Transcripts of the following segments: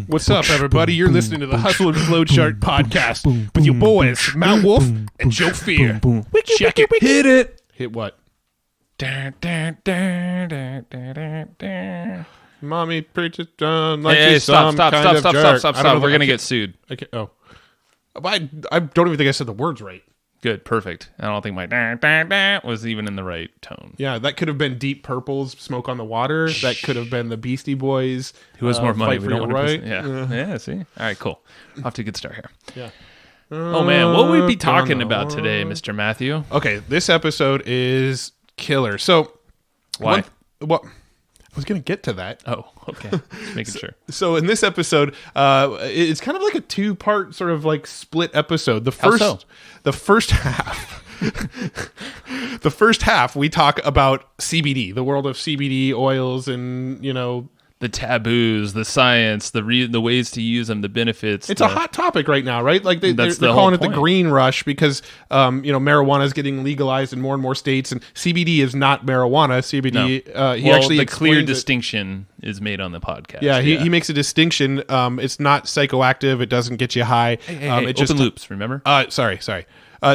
What's up, everybody? You're listening to the Hustle and Flow Chart podcast with your boys, Matt Wolf and Joe Fear. Check it. Hit it. Hit what? Mommy preaches done like Hey, she's stop. some kind of jerk. I don't know We're going to I get sued. can't- Oh. I don't even think I said the words right. Good. Perfect. I don't think my was even in the right tone. Yeah, that could have been Deep Purple's Smoke on the Water. That could have been the Beastie Boys. Who has more money? Fight for Your Right. Yeah, see? All right, cool. Off to a good start here. Yeah. Oh, man. What would we be talking about today, Mr. Matthew? Okay, this episode is killer. So, Why? Well, I was going to get to that. Oh, okay. Just making sure. So in this episode, it's kind of like a two-part sort of like split episode. The first half, the first half, we talk about CBD, the world of CBD oils, and The taboos, the science, the ways to use them, the benefits. It's a hot topic right now, right? Like they're the calling it whole the point. green rush because marijuana is getting legalized in more states, and CBD is not marijuana. CBD, he actually the clear explains it. distinction is made on the podcast. Yeah, he makes a distinction. It's not psychoactive. It doesn't get you high. Hey, it just open loops, remember? Sorry.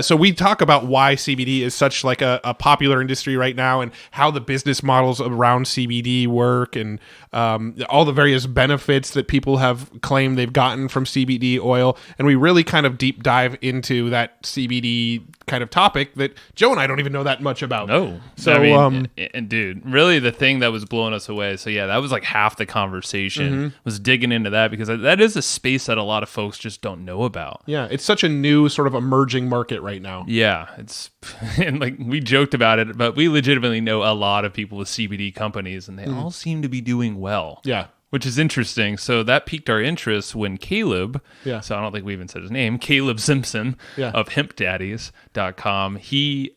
So we talk about why CBD is such like a popular industry right now, and how the business models around CBD work, and all the various benefits that people have claimed they've gotten from CBD oil. And we really kind of deep dive into that CBD kind of topic that Joe and I don't even know that much about. No. So, I mean, and dude, really the thing that was blowing us away. So yeah, that was like half the conversation was digging into that, because that is a space that a lot of folks just don't know about. Yeah, it's such a new sort of emerging market right now. Yeah, it's and like we joked about it, but we legitimately know a lot of people with CBD companies, and they all seem to be doing well. Yeah. Which is interesting. So that piqued our interest when Caleb, so I don't think we even said his name, Caleb Simpson of hempdaddies.com, he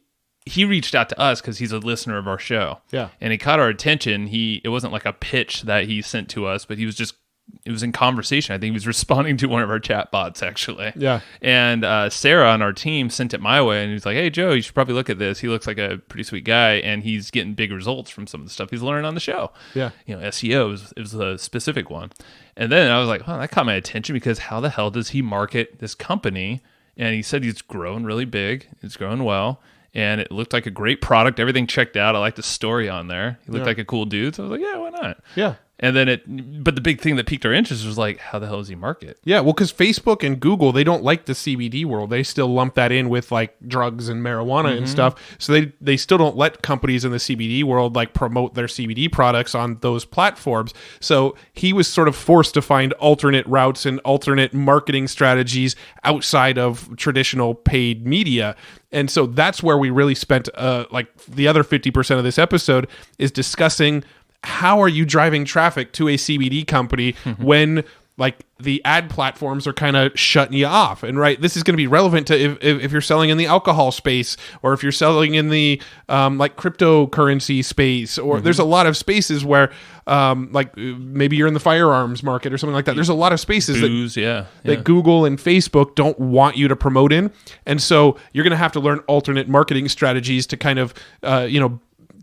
reached out to us because he's a listener of our show. Yeah. And he caught our attention. It wasn't like a pitch that he sent to us, but it was in conversation. I think he was responding to one of our chat bots, actually. Yeah. And Sarah on our team sent it my way, and he was like, hey, Joe, you should probably look at this. He looks like a pretty sweet guy, and he's getting big results from some of the stuff he's learning on the show. Yeah. SEO is a specific one. And then I was like, that caught my attention, because how the hell does he market this company? And he said he's growing really big. It's growing well. And it looked like a great product. Everything checked out. I liked the story on there. He looked like a cool dude. So I was like, yeah, why not? Yeah. And then but the big thing that piqued our interest was like, how the hell does he market? Yeah, well, because Facebook and Google, they don't like the CBD world. They still lump that in with like drugs and marijuana and stuff. So they still don't let companies in the CBD world like promote their CBD products on those platforms. So he was sort of forced to find alternate routes and alternate marketing strategies outside of traditional paid media. And so that's where we really spent like the other 50% of this episode is discussing how are you driving traffic to a CBD company when like the ad platforms are kind of shutting you off. And right, this is going to be relevant to if you're selling in the alcohol space, or if you're selling in the like cryptocurrency space, or there's a lot of spaces where like maybe you're in the firearms market or something like that. There's a lot of spaces that Google and Facebook don't want you to promote in. And so you're going to have to learn alternate marketing strategies to kind of,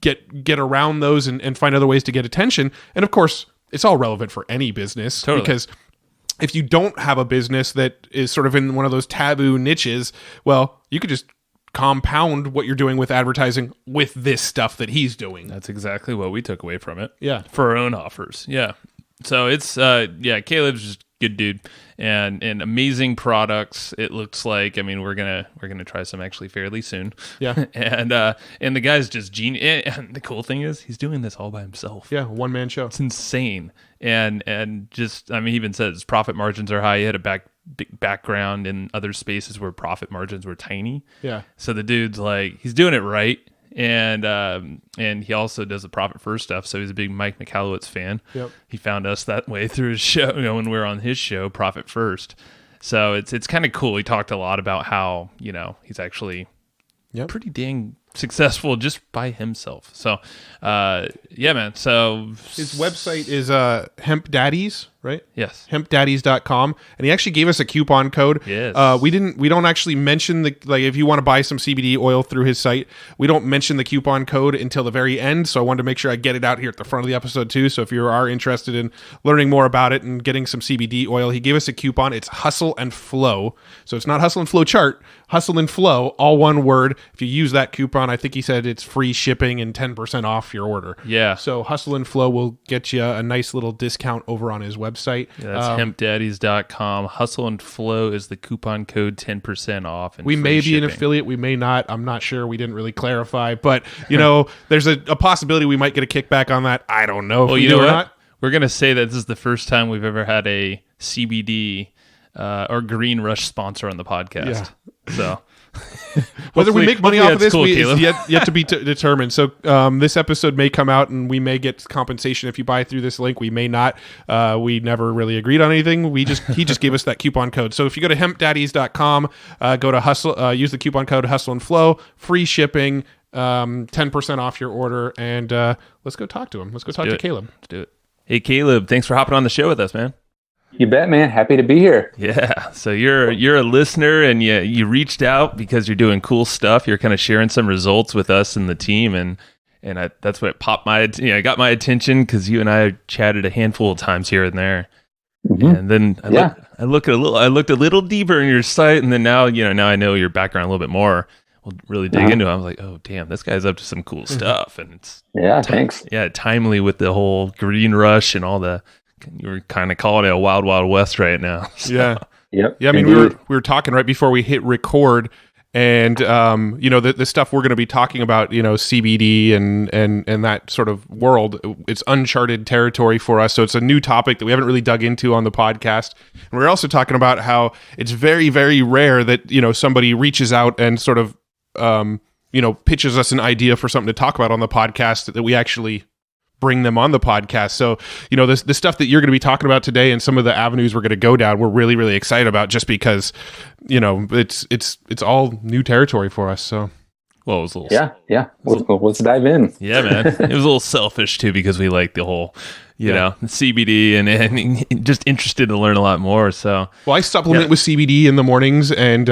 get around those and find other ways to get attention. And of course, it's all relevant for any business, because if you don't have a business that is sort of in one of those taboo niches, well, you could just compound what you're doing with advertising with this stuff that he's doing. That's exactly what we took away from it. Yeah. For our own offers. Yeah. So it's, Caleb's just a good dude and amazing products. It looks like, I mean, we're going to try some actually fairly soon. Yeah. and the guy's just genius. And the cool thing is he's doing this all by himself. Yeah. One man show. It's insane. And just, I mean, he even says profit margins are high. He had a big background in other spaces where profit margins were tiny. Yeah. So the dude's like, he's doing it right. And he also does the profit first stuff. So he's a big Mike McAllowitz fan. Yep. He found us that way through his show, when we're on his show, Profit First. So it's kind of cool. He talked a lot about how, he's actually pretty dang successful just by himself. So, man. So his website is Hemp Daddies, right? Yes. HempDaddies.com. And he actually gave us a coupon code. Yes. We don't actually mention if you want to buy some CBD oil through his site, we don't mention the coupon code until the very end. So I wanted to make sure I get it out here at the front of the episode too. So if you are interested in learning more about it and getting some CBD oil, he gave us a coupon. It's Hustle and Flow. So it's not Hustle and Flow chart, Hustle and Flow, all one word. If you use that coupon, I think he said it's free shipping and 10% off your order. Yeah. So Hustle and Flow will get you a nice little discount over on his website. Yeah, that's hempdaddies.com. Hustle and Flow is the coupon code, 10% off. And we may be shipping. an affiliate. We may not. I'm not sure. We didn't really clarify. But, there's a possibility we might get a kickback on that. I don't know if we do or not. We're going to say that this is the first time we've ever had a CBD or Green Rush sponsor on the podcast. Yeah. So whether we make money off of this cool, is yet to be determined. So this episode may come out and we may get compensation if you buy through this link. We may not. We never really agreed on anything. He just gave us that coupon code. So if you go to hempdaddies.com, go to Hustle, use the coupon code Hustle and Flow, free shipping, 10% off your order, and let's go talk to him. Let's go talk to Caleb. Let's do it. Hey, Caleb, thanks for hopping on the show with us, man. You bet, man. Happy to be here. Yeah. So you're a listener, and you reached out because you're doing cool stuff. You're kind of sharing some results with us and the team, and that's what got my attention because you and I chatted a handful of times here and there. Mm-hmm. And then I looked a little deeper in your site, and then now I know your background a little bit more. We'll really dig into it. I was like, oh damn, this guy's up to some cool stuff, and it's thanks. Yeah, timely with the whole green rush and all the. You were kind of calling it a wild, wild west right now. So. Yeah. Yep. Yeah. I mean, we were talking right before we hit record, and the stuff we're going to be talking about, CBD and that sort of world. It's uncharted territory for us, so it's a new topic that we haven't really dug into on the podcast. And we're also talking about how it's very, very rare that somebody reaches out and sort of pitches us an idea for something to talk about on the podcast that we actually bring them on the podcast. So, the stuff that you're going to be talking about today and some of the avenues we're going to go down, we're really, really excited about just because, it's all new territory for us. So, well, it was a little, yeah. Let's dive in. Yeah, man. It was a little selfish too, because we like the whole, CBD and just interested to learn a lot more. So, well, I supplement with CBD in the mornings and,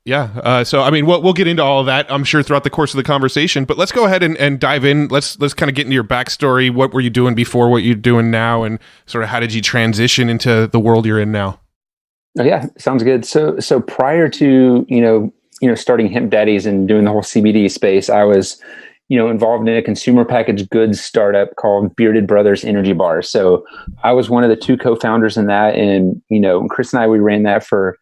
so I mean, we'll get into all of that, I'm sure, throughout the course of the conversation. But let's go ahead and dive in. Let's kind of get into your backstory. What were you doing before? What you're doing now, and sort of how did you transition into the world you're in now? Oh, yeah, sounds good. So prior to starting Hemp Daddies and doing the whole CBD space, I was involved in a consumer packaged goods startup called Bearded Brothers Energy Bars. So I was one of the two co-founders in that, and Chris and I, we ran that for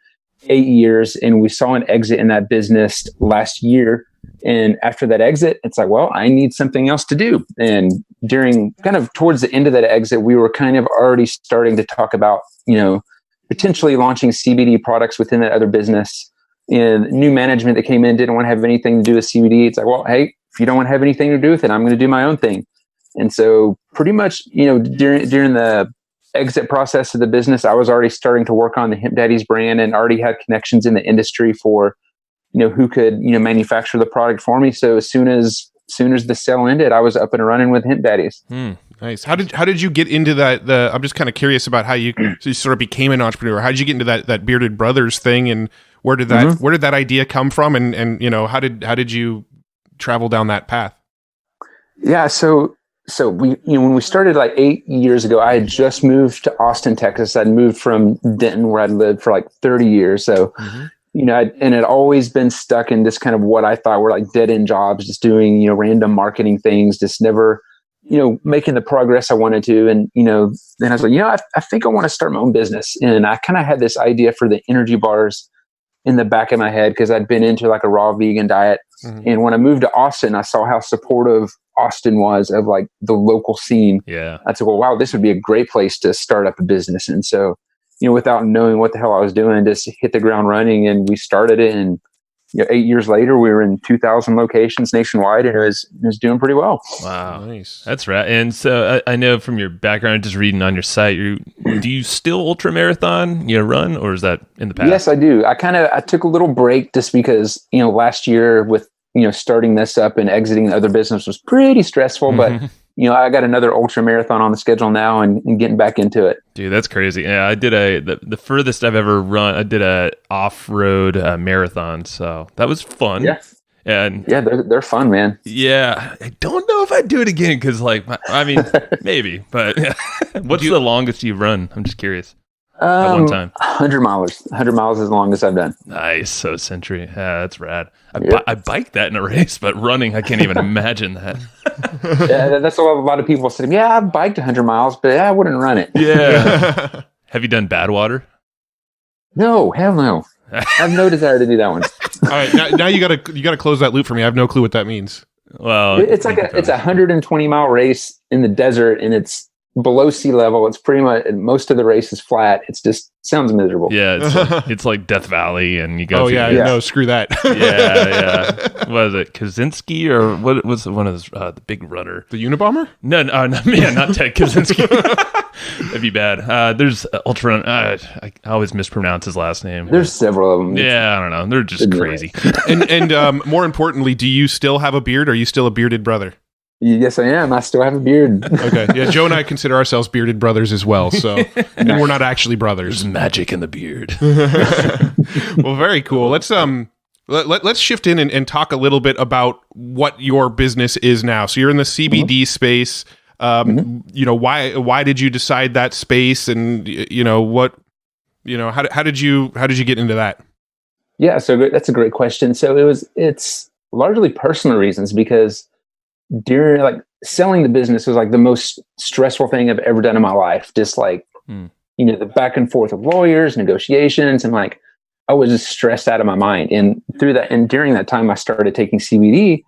8 years, and we saw an exit in that business last year. And after that exit, it's like, well, I need something else to do. And during kind of towards the end of that exit, we were kind of already starting to talk about, potentially launching CBD products within that other business. And new management that came in didn't want to have anything to do with CBD. It's like, well, hey, if you don't want to have anything to do with it, I'm going to do my own thing. And so pretty much, during the exit process of the business, I was already starting to work on the Hemp Daddies brand and already had connections in the industry for, who could, manufacture the product for me. So as soon as the sale ended, I was up and running with Hemp Daddies. Nice. How did you get into that? I'm just kind of curious about how you sort of became an entrepreneur. How did you get into that Bearded Brothers thing, and where did that idea come from? And how did you travel down that path? Yeah. So we, when we started like 8 years ago, I had just moved to Austin, Texas. I'd moved from Denton, where I'd lived for like 30 years. So, and had always been stuck in this kind of what I thought were like dead end jobs, just doing, random marketing things, just never, making the progress I wanted to. And, then I was like, I think I want to start my own business. And I kind of had this idea for the energy bars in the back of my head, because I'd been into like a raw vegan diet. And when I moved to Austin, I saw how supportive Austin was of like the local scene. Yeah. I said, well, wow, this would be a great place to start up a business. And so, without knowing what the hell I was doing, just hit the ground running, and we started it. And 8 years later, we were in 2,000 locations nationwide, and it was doing pretty well. Wow. Nice. That's right. And so I know from your background, just reading on your site, do you still ultra marathon, run, or is that in the past? Yes, I do. I took a little break just because, last year with, starting this up and exiting the other business was pretty stressful, but I got another ultra marathon on the schedule now and getting back into it. Dude, that's crazy. Yeah, I did the furthest I've ever run. I did a off-road marathon, so that was fun. Yeah. And yeah, they're fun, man. Yeah, I don't know if I'd do it again because, maybe. But what's the longest you've run? I'm just curious. At one time, 100 miles. 100 miles is the longest I've done. Nice, so Century. Yeah, that's rad. I biked that in a race, but running, I can't even imagine that. Yeah, that's what a lot of people say. Yeah, I've biked 100 miles, but I wouldn't run it. Yeah. Have you done Badwater? No, hell no. I have no desire to do that one. All right, now you gotta close that loop for me. I have no clue what that means. Well, it's a 120-mile race in the desert, and it's below sea level. It's pretty much most of the race is flat. It's just sounds miserable. Yeah, it's like Death Valley, and you go. Oh yeah, no, screw that. yeah. What is it, Kaczynski or what was one of those the big runner? The Unabomber? No, not Ted Kaczynski. That'd be bad. There's Ultra. I always mispronounce his last name. There's several of them. Yeah, I don't know. They're just crazy. and more importantly, do you still have a beard? Are you still a bearded brother? Yes, I am. I still have a beard. Okay. Yeah, Joe and I consider ourselves bearded brothers as well. So and we're not actually brothers. There's magic in the beard. Well, very cool. Let's shift in and talk a little bit about what your business is now. So you're in the CBD space. Why did you decide that space, and how did you get into that? Yeah, so that's a great question. So it's largely personal reasons, because during selling the business was the most stressful thing I've ever done in my life. Just the back and forth of lawyers, negotiations, and I was just stressed out of my mind. And during that time, I started taking CBD,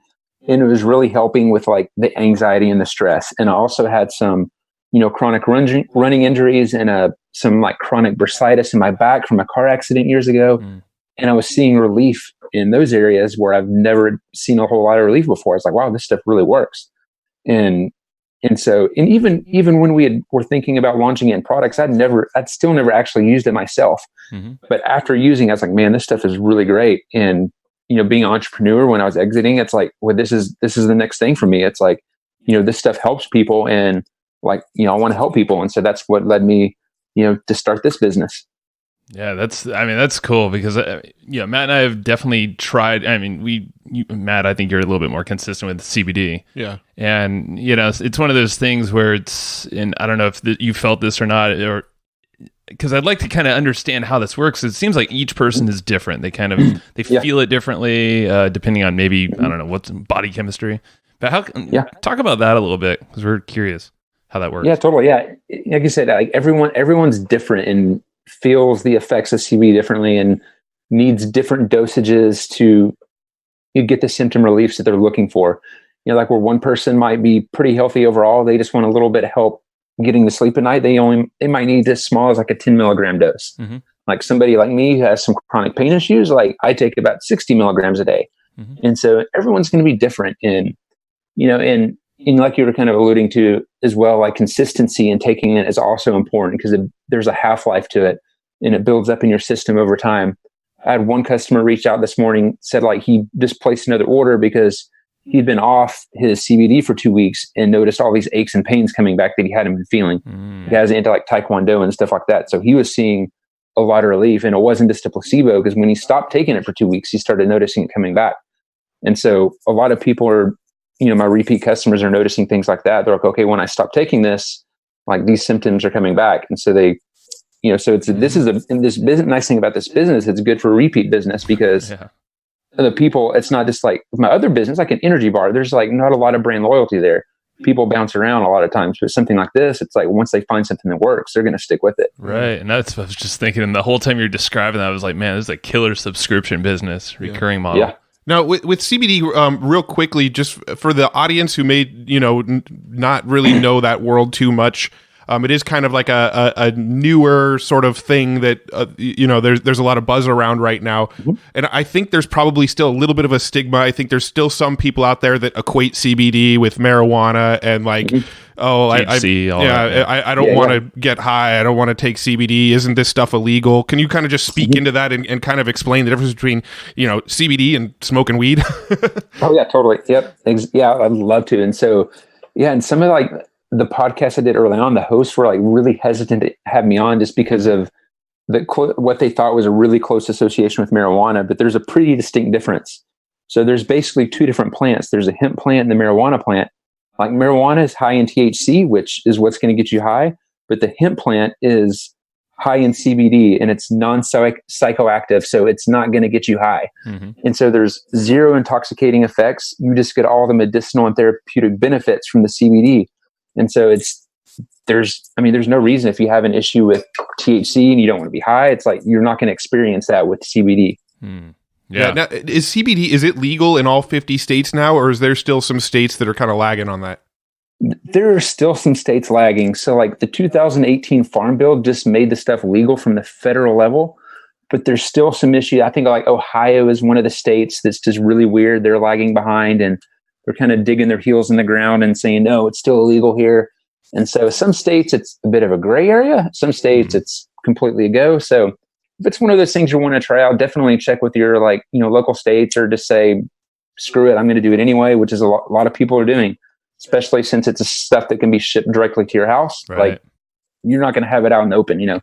and it was really helping with the anxiety and the stress. And I also had some, chronic running injuries and some chronic bursitis in my back from a car accident years ago. And I was seeing relief in those areas where I've never seen a whole lot of relief before. It's wow, this stuff really works. And even when we were thinking about launching it in products, I'd still never actually used it myself. But after using it, I was man, this stuff is really great. And, being an entrepreneur, when I was exiting, it's well, this is the next thing for me. It's this stuff helps people, and I want to help people. And so that's what led me, to start this business. Yeah, that's cool, because Matt and I have definitely tried. Matt, I think you're a little bit more consistent with CBD. Yeah, and it's one of those things where and I don't know if you felt this or not, or because I'd like to kind of understand how this works. It seems like each person is different. They kind of feel it differently, depending on maybe I don't know what's body chemistry. But talk about that a little bit, because we're curious how that works. Yeah, totally. Yeah, like you said, everyone's different and feels the effects of CBD differently and needs different dosages to get the symptom reliefs that they're looking for. Where one person might be pretty healthy overall, they just want a little bit of help getting to sleep at night. They might need as small as a 10 milligram dose. Somebody like me who has some chronic pain issues, I take about 60 milligrams a day. And so everyone's going to be different. And like you were kind of alluding to as well, consistency and taking it is also important, because there's a half-life to it, and it builds up in your system over time. I had one customer reach out this morning, said he just placed another order because he'd been off his CBD for 2 weeks and noticed all these aches and pains coming back that he hadn't been feeling. He has into Taekwondo and stuff like that. So he was seeing a lot of relief, and it wasn't just a placebo, because when he stopped taking it for 2 weeks, he started noticing it coming back. And so a lot of people are, my repeat customers are noticing things like that. They're okay, when I stop taking this, these symptoms are coming back. And so they, so this business, nice thing about this business, it's good for repeat business, because the people, it's not just my other business, an energy bar, there's not a lot of brand loyalty there. People bounce around a lot of times, but something like this, it's once they find something that works, they're going to stick with it. Right. And that's what I was just thinking. And the whole time you're describing that, I was man, this is a killer subscription business, recurring model. Yeah. Now, with CBD, real quickly, just for the audience who may, not really know that world too much, it is kind of a newer sort of thing that, there's a lot of buzz around right now. And I think there's probably still a little bit of a stigma. I think there's still some people out there that equate CBD with marijuana and I don't want to get high. I don't want to take CBD. Isn't this stuff illegal? Can you kind of just speak into that and kind of explain the difference between, CBD and smoking weed? Oh yeah, totally. Yep. Yeah, I'd love to. And so, Yeah. And some of like the podcasts I did early on, the hosts were like really hesitant to have me on just because of what they thought was a really close association with marijuana, but there's a pretty distinct difference. So there's basically two different plants. There's a hemp plant and the marijuana plant. Like marijuana is high in THC, which is what's going to get you high, but the hemp plant is high in CBD and it's non-psychoactive, so it's not going to get you high. Mm-hmm. And so there's zero intoxicating effects. You just get all the medicinal and therapeutic benefits from the CBD. And so there's no reason if you have an issue with THC and you don't want to be high, it's like you're not going to experience that with CBD. Yeah. Now, is CBD, is it legal in all 50 states now, or is there still some states that are kind of lagging on that? There are still some states lagging. So like the 2018 Farm Bill just made the stuff legal from the federal level, but there's still some issue. I think like Ohio is one of the states that's just really weird. They're lagging behind and they're kind of digging their heels in the ground and saying, no, it's still illegal here. And so some states, it's a bit of a gray area. Some states, it's completely a go. So if it's one of those things you want to try out, definitely check with your local states, or just say, screw it, I'm going to do it anyway, which is a lot of people are doing, especially since it's stuff that can be shipped directly to your house. Right. Like you're not going to have it out in the open,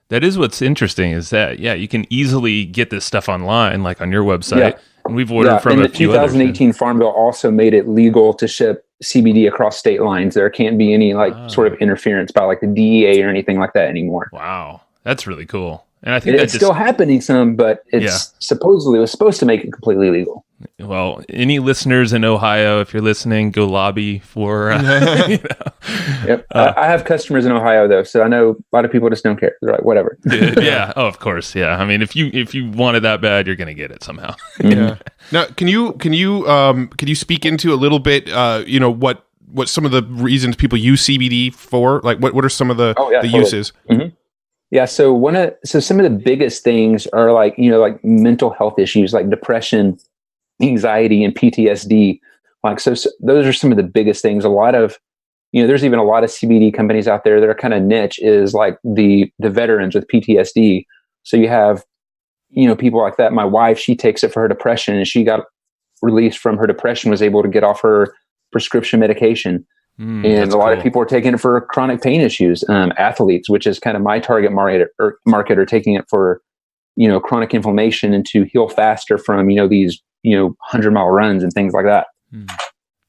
That is what's interesting is that, you can easily get this stuff online, like on your website. Yeah. And we've ordered from a few others. The 2018 Farm Bill also made it legal to ship CBD across state lines. There can't be any sort of interference by like the DEA or anything like that anymore. Wow. That's really cool. And I think it's still happening some, but it's supposedly was supposed to make it completely legal. Well, any listeners in Ohio, if you're listening, go lobby for. Yep. I have customers in Ohio though, so I know a lot of people just don't care. They're like, whatever. Yeah. Oh, of course. Yeah. I mean, if you want it that bad, you're going to get it somehow. Yeah. Now, can you speak into a little bit? What some of the reasons people use CBD for? Like, what are some of the totally. Uses? Mm-hmm. Yeah. So some of the biggest things are like mental health issues like depression, anxiety, and PTSD. So those are some of the biggest things. A lot of, there's even a lot of CBD companies out there that are kind of niche is like the veterans with PTSD. So you have, people like that. My wife, she takes it for her depression and she got released from her depression, was able to get off her prescription medication. And a lot of people are taking it for chronic pain issues. Athletes, which is kind of my target market, are taking it for, chronic inflammation and to heal faster from, these, 100-mile runs and things like that.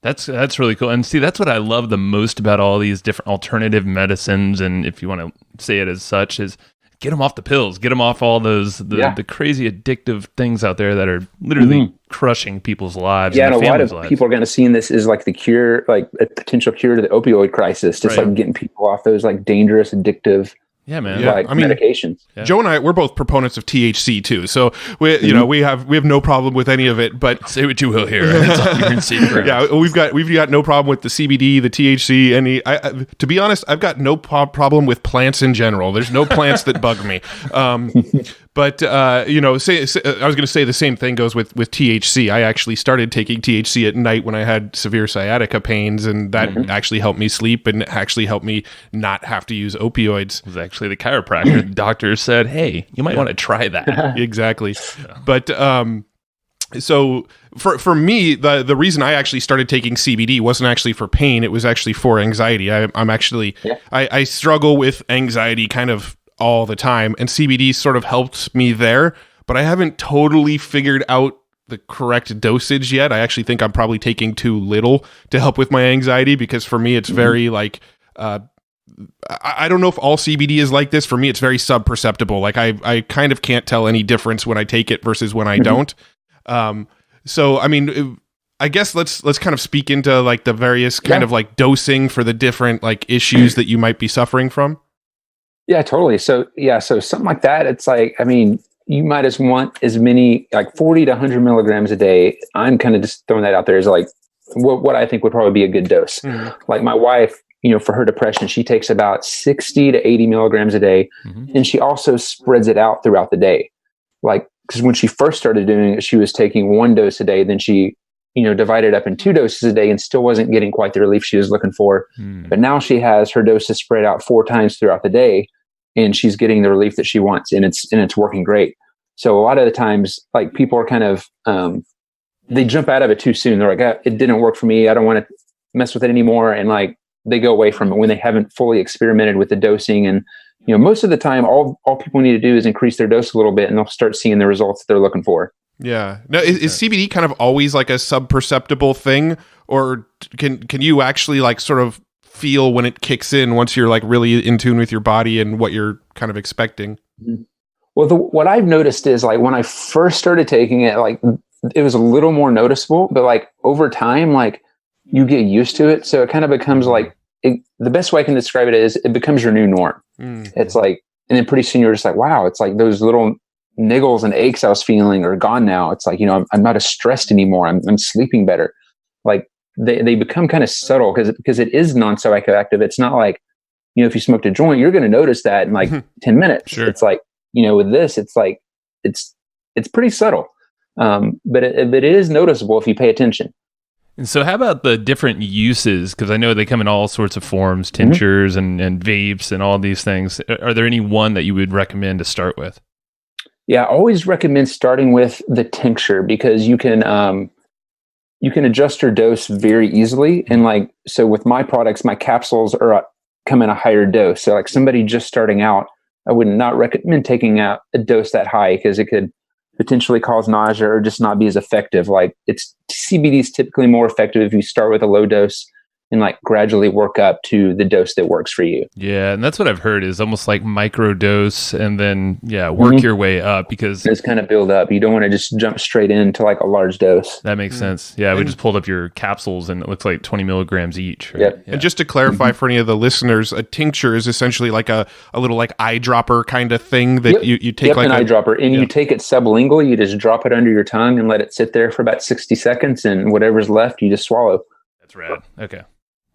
That's really cool. And see, that's what I love the most about all these different alternative medicines. And if you want to say it as such, is get them off the pills, get them off all those, the crazy addictive things out there that are literally crushing people's lives. Yeah. And a lot of people are going to see in this is like the cure, like a potential cure to the opioid crisis, just like getting people off those like dangerous, addictive medications. Yeah. Joe and I, we're both proponents of THC too. So we have no problem with any of it, but say what you will here. Right? We've got no problem with the CBD, the THC, to be honest, I've got no problem with plants in general. There's no plants that bug me. But I was going to say the same thing goes with THC. I actually started taking THC at night when I had severe sciatica pains, and that actually helped me sleep and actually helped me not have to use opioids. It was actually the chiropractor. The doctor said, "Hey, you might want to try that." Exactly. But so for me, the reason I actually started taking CBD wasn't actually for pain; it was actually for anxiety. I struggle with anxiety kind of all the time, and CBD sort of helped me there, but I haven't totally figured out the correct dosage yet. I actually think I'm probably taking too little to help with my anxiety, because for me it's very like I don't know if all CBD is like this. For me it's very sub-perceptible. Like I kind of can't tell any difference when I take it versus when I don't. So I mean, I guess let's kind of speak into like the various kind of like dosing for the different like issues that you might be suffering from. Yeah, totally. So something like that, it's like, I mean, you might as want as many, like 40 to 100 milligrams a day. I'm kind of just throwing that out there as like what I think would probably be a good dose. Like my wife, for her depression, she takes about 60 to 80 milligrams a day. And she also spreads it out throughout the day. Like, because when she first started doing it, she was taking one dose a day. Then she, divided up in 2 doses a day and still wasn't getting quite the relief she was looking for. But now she has her doses spread out 4 times throughout the day, and she's getting the relief that she wants, and it's working great. So a lot of the times, like people are kind of, they jump out of it too soon. They're like, it didn't work for me. I don't want to, mess with it anymore. And like, they go away from it when they haven't fully experimented with the dosing. And, most of the time, all people need to do is increase their dose a little bit and they'll start seeing the results that they're looking for. Yeah. Now, is CBD kind of always like a sub-perceptible thing, or can you actually like sort of feel when it kicks in once you're like really in tune with your body and what you're kind of expecting? Well, what I've noticed is like when I first started taking it, like it was a little more noticeable, but like over time, like you get used to it. So it kind of becomes like, the best way I can describe it is it becomes your new norm. It's like, and then pretty soon you're just like, wow, it's like those little niggles and aches I was feeling are gone now. It's like, I'm not as stressed anymore. I'm sleeping better. Like they become kind of subtle because it is non-psychoactive. It's not like, if you smoked a joint, you're going to notice that in like 10 minutes. Sure. It's like, with this, it's like, it's pretty subtle. But it is noticeable if you pay attention. And so how about the different uses? Because I know they come in all sorts of forms, tinctures and vapes and all these things. Are there any one that you would recommend to start with? Yeah, I always recommend starting with the tincture because you can adjust your dose very easily. And like, so with my products, my capsules come in a higher dose. So like somebody just starting out, I would not recommend taking out a dose that high because it could potentially cause nausea or just not be as effective. Like CBD is typically more effective if you start with a low dose and like gradually work up to the dose that works for you. Yeah. And that's what I've heard is almost like micro dose and then, work your way up because just kind of build up. You don't want to just jump straight into like a large dose. That makes sense. Yeah. We just pulled up your capsules and it looks like 20 milligrams each. Right? Yep. Yeah. And just to clarify for any of the listeners, a tincture is essentially like a little like eyedropper kind of thing that you take like an eyedropper and you take it sublingually. You just drop it under your tongue and let it sit there for about 60 seconds and whatever's left, you just swallow. That's rad. Okay.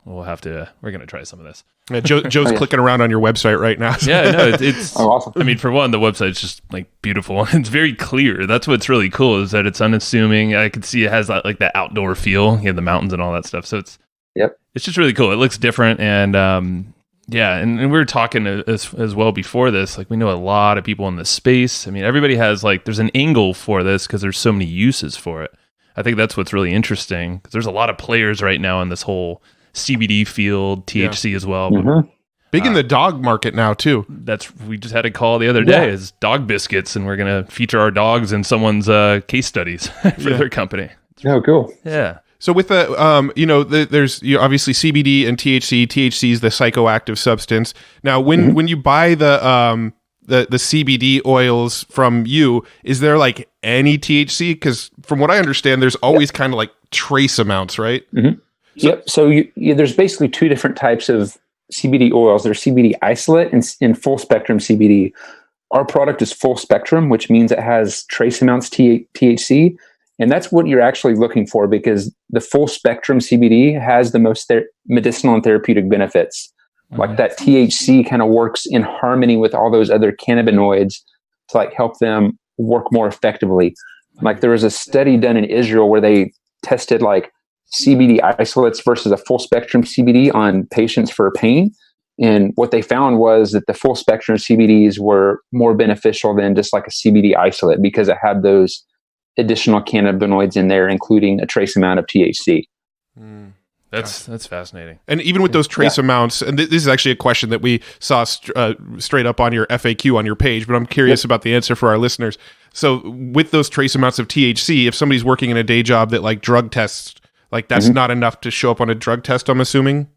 We're going to try some of this. Yeah, Joe's clicking around on your website right now. Yeah, no, it's awesome. I mean, for one, the website's just like beautiful. It's very clear. That's what's really cool is that it's unassuming. I can see it has like that outdoor feel, the mountains and all that stuff. So it's just really cool. It looks different. And and we were talking as well before this, like we know a lot of people in this space. I mean, everybody has like, there's an angle for this because there's so many uses for it. I think that's what's really interesting because there's a lot of players right now in this whole CBD field, THC as well. But, big in the dog market now too. We just had a call the other day is dog biscuits, and we're going to feature our dogs in someone's case studies for their company. Oh, cool. Yeah. So with the, there's obviously CBD and THC. THC is the psychoactive substance. Now, when you buy the CBD oils from you, is there like any THC? Because from what I understand, there's always kind of like trace amounts, right? So there's basically two different types of CBD oils. There's CBD isolate and full spectrum CBD. Our product is full spectrum, which means it has trace amounts THC. And that's what you're actually looking for because the full spectrum CBD has the most medicinal and therapeutic benefits. Like that THC kind of works in harmony with all those other cannabinoids to like help them work more effectively. Like there was a study done in Israel where they tested like CBD isolates versus a full spectrum CBD on patients for pain. And what they found was that the full spectrum CBDs were more beneficial than just like a CBD isolate because it had those additional cannabinoids in there, including a trace amount of THC. That's fascinating. And even with those trace amounts, and this is actually a question that we saw straight up on your FAQ on your page, but I'm curious about the answer for our listeners. So with those trace amounts of THC, if somebody's working in a day job that like drug tests, like that's not enough to show up on a drug test, I'm assuming?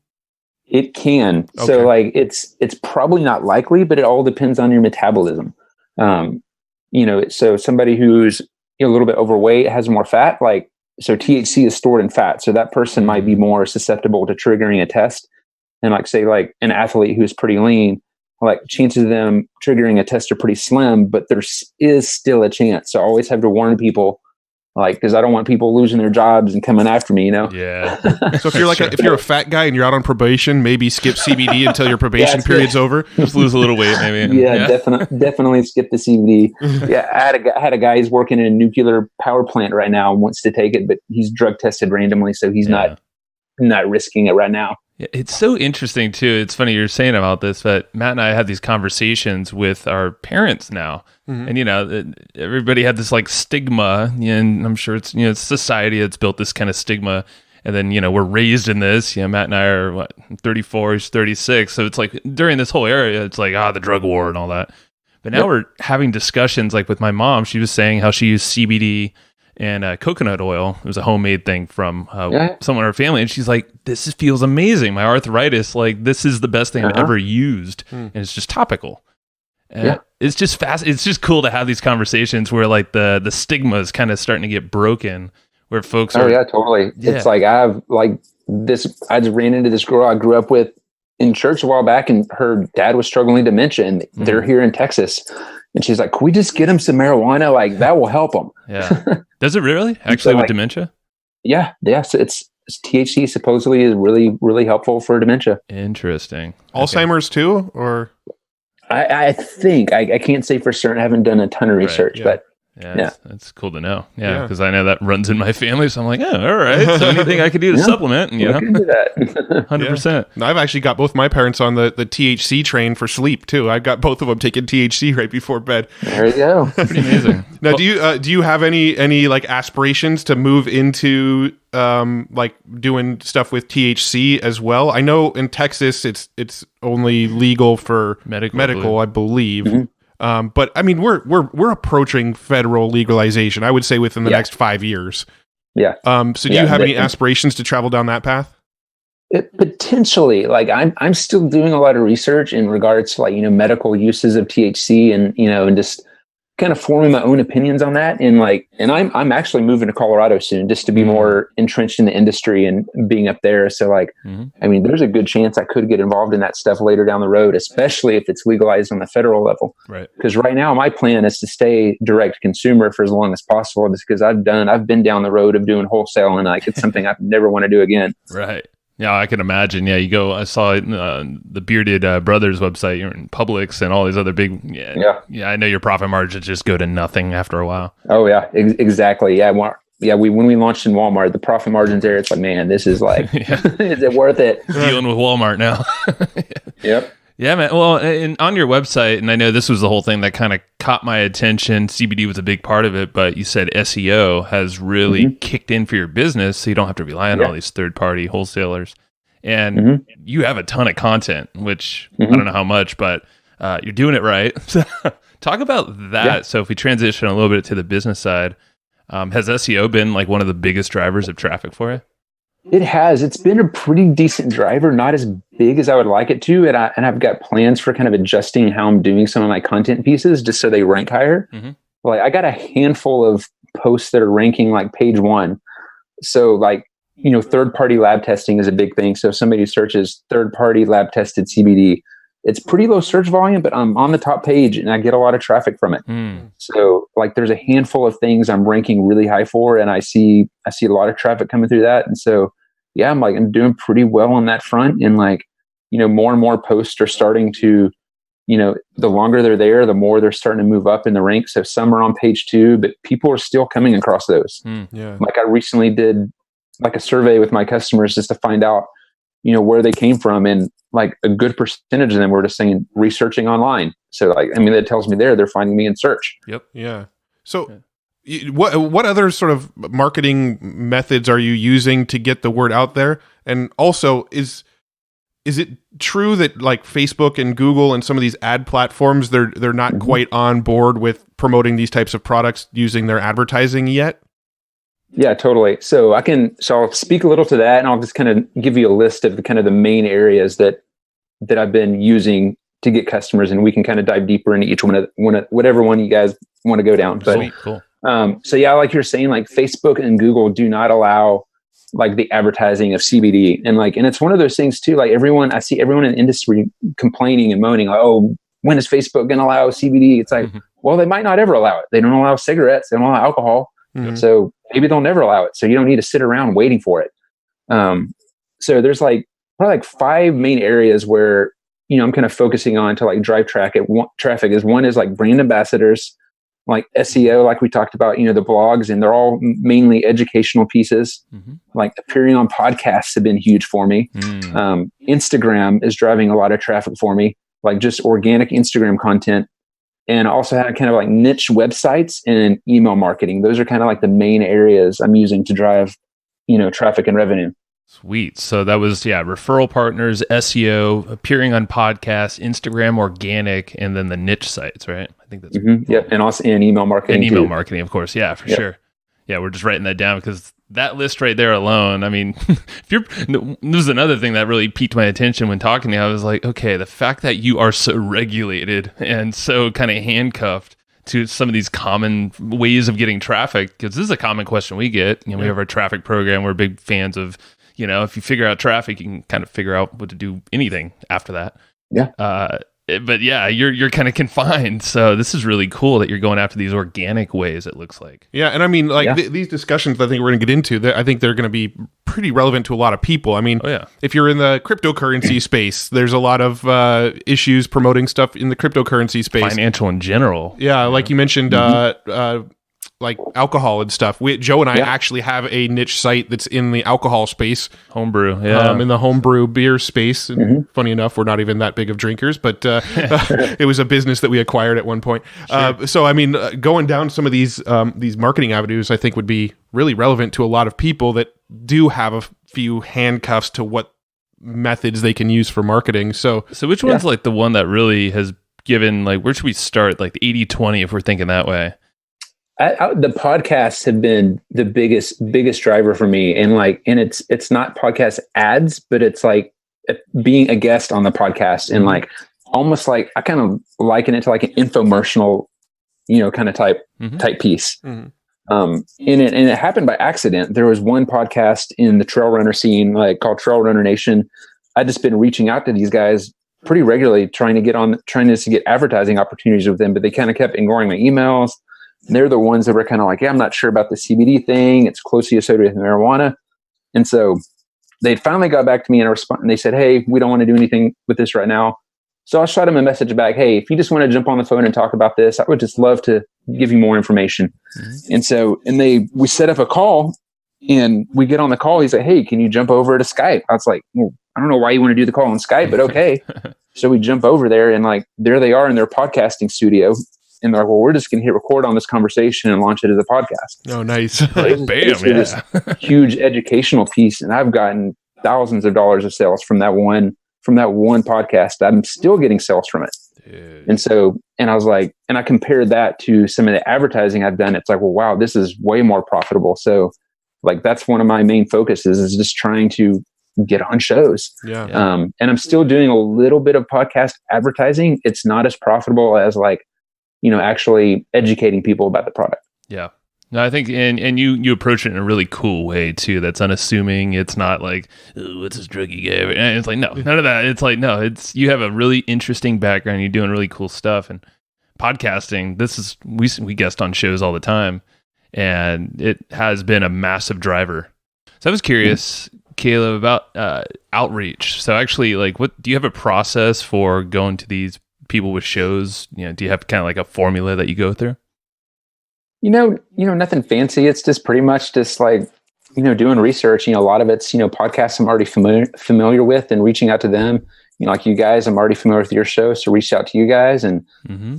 It can. Okay. So like it's probably not likely, but it all depends on your metabolism. So somebody who's a little bit overweight has more fat, so THC is stored in fat. So that person might be more susceptible to triggering a test. And like say like an athlete who's pretty lean, like chances of them triggering a test are pretty slim, but there is still a chance. So I always have to warn people, because I don't want people losing their jobs and coming after me, Yeah. So if you're if you're a fat guy and you're out on probation, maybe skip CBD until your probation period's over. Just lose a little weight, maybe. Yeah. Definitely skip the CBD. Yeah, I had a guy who's working in a nuclear power plant right now and wants to take it, but he's drug tested randomly, so he's not risking it right now. Yeah, it's so interesting too. It's funny you're saying about this, but Matt and I had these conversations with our parents now. And everybody had this like stigma, and I'm sure it's it's society that's built this kind of stigma. And then, we're raised in this. Matt and I are 34, he's 36. So it's like during this whole area, it's like, the drug war and all that. But now we're having discussions like with my mom. She was saying how she used CBD and coconut oil. It was a homemade thing from someone in her family. And she's like, this feels amazing. My arthritis, like this is the best thing I've ever used. And it's just topical. It's just fast. It's just cool to have these conversations where like the stigma is kind of starting to get broken, where folks are. Oh yeah, totally. Yeah. It's like I just ran into this girl I grew up with in church a while back, and her dad was struggling with dementia, and they're here in Texas. And she's like, "Can we just get him some marijuana? Like that will help him." Yeah. Does it really actually with dementia? Yeah. So it's THC supposedly is really, really helpful for dementia. Interesting. Alzheimer's too, or I think I can't say for certain. I haven't done a ton of research, but. That's cool to know. Yeah, because I know that runs in my family. So I'm like, all right. So anything I could do to supplement, look into that. 100%. Yeah. I've actually got both my parents on the THC train for sleep too. I've got both of them taking THC right before bed. There you go. Pretty amazing. Now, do you have any like aspirations to move into like doing stuff with THC as well? I know in Texas it's only legal for medical, I believe. Mm-hmm. But I mean, we're approaching federal legalization, I would say, within the next 5 years. Yeah. So do you have any aspirations to travel down that path? Potentially, like I'm still doing a lot of research in regards to like, medical uses of THC and just kind of forming my own opinions on that. And I'm actually moving to Colorado soon just to be more entrenched in the industry and being up there. So I mean, there's a good chance I could get involved in that stuff later down the road, especially if it's legalized on the federal level. Right. Because right now my plan is to stay direct consumer for as long as possible, just because I've been down the road of doing wholesale, and like it's something I never want to do again. Right. Yeah, I can imagine. Yeah, you go. I saw the Bearded Brothers website. You're in Publix and all these other big. Yeah. I know your profit margins just go to nothing after a while. Oh yeah, exactly. Yeah, when we launched in Walmart, the profit margins there, it's like, man, this is like, is it worth it? Dealing with Walmart now. Yep. Yeah, man. Well, and on your website, and I know this was the whole thing that kind of caught my attention. CBD was a big part of it, but you said SEO has really kicked in for your business, so you don't have to rely on all these third-party wholesalers. And you have a ton of content, which I don't know how much, but you're doing it right. Talk about that. Yeah. So if we transition a little bit to the business side, has SEO been like one of the biggest drivers of traffic for you? It has. It's been a pretty decent driver, not as big as I would like it to. And I've got plans for kind of adjusting how I'm doing some of my content pieces just so they rank higher. Like I got a handful of posts that are ranking like page 1. So like, third-party lab testing is a big thing. So if somebody searches third-party lab tested CBD, it's pretty low search volume, but I'm on the top page and I get a lot of traffic from it. So like there's a handful of things I'm ranking really high for, and I see a lot of traffic coming through that. And so, yeah, I'm doing pretty well on that front. And like, more and more posts are starting to, the longer they're there, the more they're starting to move up in the ranks. So some are on page 2, but people are still coming across those. Like I recently did like a survey with my customers just to find out, where they came from. And like a good percentage of them were just saying researching online. So like, I mean, that tells me they're finding me in search. Yep. Yeah. So what other sort of marketing methods are you using to get the word out there? And also is it true that like Facebook and Google and some of these ad platforms, they're not quite on board with promoting these types of products using their advertising yet? Yeah, totally. So I'll speak a little to that, and I'll just kind of give you a list of the main areas that I've been using to get customers, and we can kind of dive deeper into each whatever one you guys want to go down. But, sweet, cool. So yeah, like you're saying, like Facebook and Google do not allow like the advertising of CBD, and it's one of those things too. Like I see everyone in the industry complaining and moaning, like, oh, when is Facebook going to allow CBD? It's like, well, they might not ever allow it. They don't allow cigarettes. They don't allow alcohol. So maybe they'll never allow it. So you don't need to sit around waiting for it. So there's like probably like 5 main areas where, I'm kind of focusing on to like drive traffic. One is like brand ambassadors, like SEO, like we talked about, the blogs, and they're all mainly educational pieces. Like appearing on podcasts have been huge for me. Instagram is driving a lot of traffic for me, like just organic Instagram content. And also had kind of like niche websites and email marketing. Those are kind of like the main areas I'm using to drive traffic and revenue. Sweet. So that was, referral partners, SEO, appearing on podcasts, Instagram organic, and then the niche sites, right? I think that's cool. Yep. And also in email marketing. And email marketing, of course. Yeah, for sure. Yeah, we're just writing that down because that list right there alone, I mean, this is another thing that really piqued my attention when talking to you. I was like, okay, the fact that you are so regulated and so kind of handcuffed to some of these common ways of getting traffic, because this is a common question we get. We have our traffic program. We're big fans of, if you figure out traffic, you can kind of figure out what to do anything after that. Yeah. But yeah, you're kind of confined. So this is really cool that you're going after these organic ways, it looks like. Yeah. And I mean, these discussions I think we're going to get into, I think they're going to be pretty relevant to a lot of people. I mean, if you're in the cryptocurrency space, there's a lot of issues promoting stuff in the cryptocurrency space. Financial in general. Yeah. Like you mentioned, like alcohol and stuff. Joe and I actually have a niche site that's in the alcohol space. Homebrew, in the homebrew beer space. And funny enough, we're not even that big of drinkers, but it was a business that we acquired at one point. Sure. So, I mean, going down some of these marketing avenues, I think would be really relevant to a lot of people that do have a few handcuffs to what methods they can use for marketing. So which one's like the one that really has given, like, where should we start? Like the 80-20 if we're thinking that way. The podcasts have been the biggest driver for me, and it's not podcast ads, but it's like being a guest on the podcast, and like almost like I kind of liken it to like an infomercial, kind of type piece. And it happened by accident. There was one podcast in the trail runner scene, like called Trail Runner Nation. I'd just been reaching out to these guys pretty regularly, trying to get advertising opportunities with them, but they kind of kept ignoring my emails. And they're the ones that were kind of like, I'm not sure about the CBD thing. It's closely associated with marijuana. And so they finally got back to me and they said, hey, we don't want to do anything with this right now. So I shot them a message back. Hey, if you just want to jump on the phone and talk about this, I would just love to give you more information. We set up a call, and we get on the call. He's like, hey, can you jump over to Skype? I was like, well, I don't know why you want to do the call on Skype, but okay. So we jump over there, and like, there they are in their podcasting studio. And they're like, well, we're just going to hit record on this conversation and launch it as a podcast. Oh, nice. Bam, this huge educational piece. And I've gotten thousands of dollars of sales from that one podcast. I'm still getting sales from it. Dude. And I was like, and I compared that to some of the advertising I've done. It's like, well, wow, this is way more profitable. So like, that's one of my main focuses, is just trying to get on shows. Yeah. And I'm still doing a little bit of podcast advertising. It's not as profitable as like, actually educating people about the product. Yeah. No, I think, and you approach it in a really cool way too. That's unassuming. It's not like, what's this drug you gave? And it's like, no, none of that. It's like, no, you have a really interesting background. You're doing really cool stuff. And podcasting, we guest on shows all the time, and it has been a massive driver. So I was curious, Caleb, about outreach. So actually, like, what do you have a process for going to these people with shows? Do you have kind of like a formula that you go through? Nothing fancy. It's just pretty much just like, doing research. A lot of it's, podcasts I'm already familiar with, and reaching out to them. Like you guys, I'm already familiar with your show, so reach out to you guys. And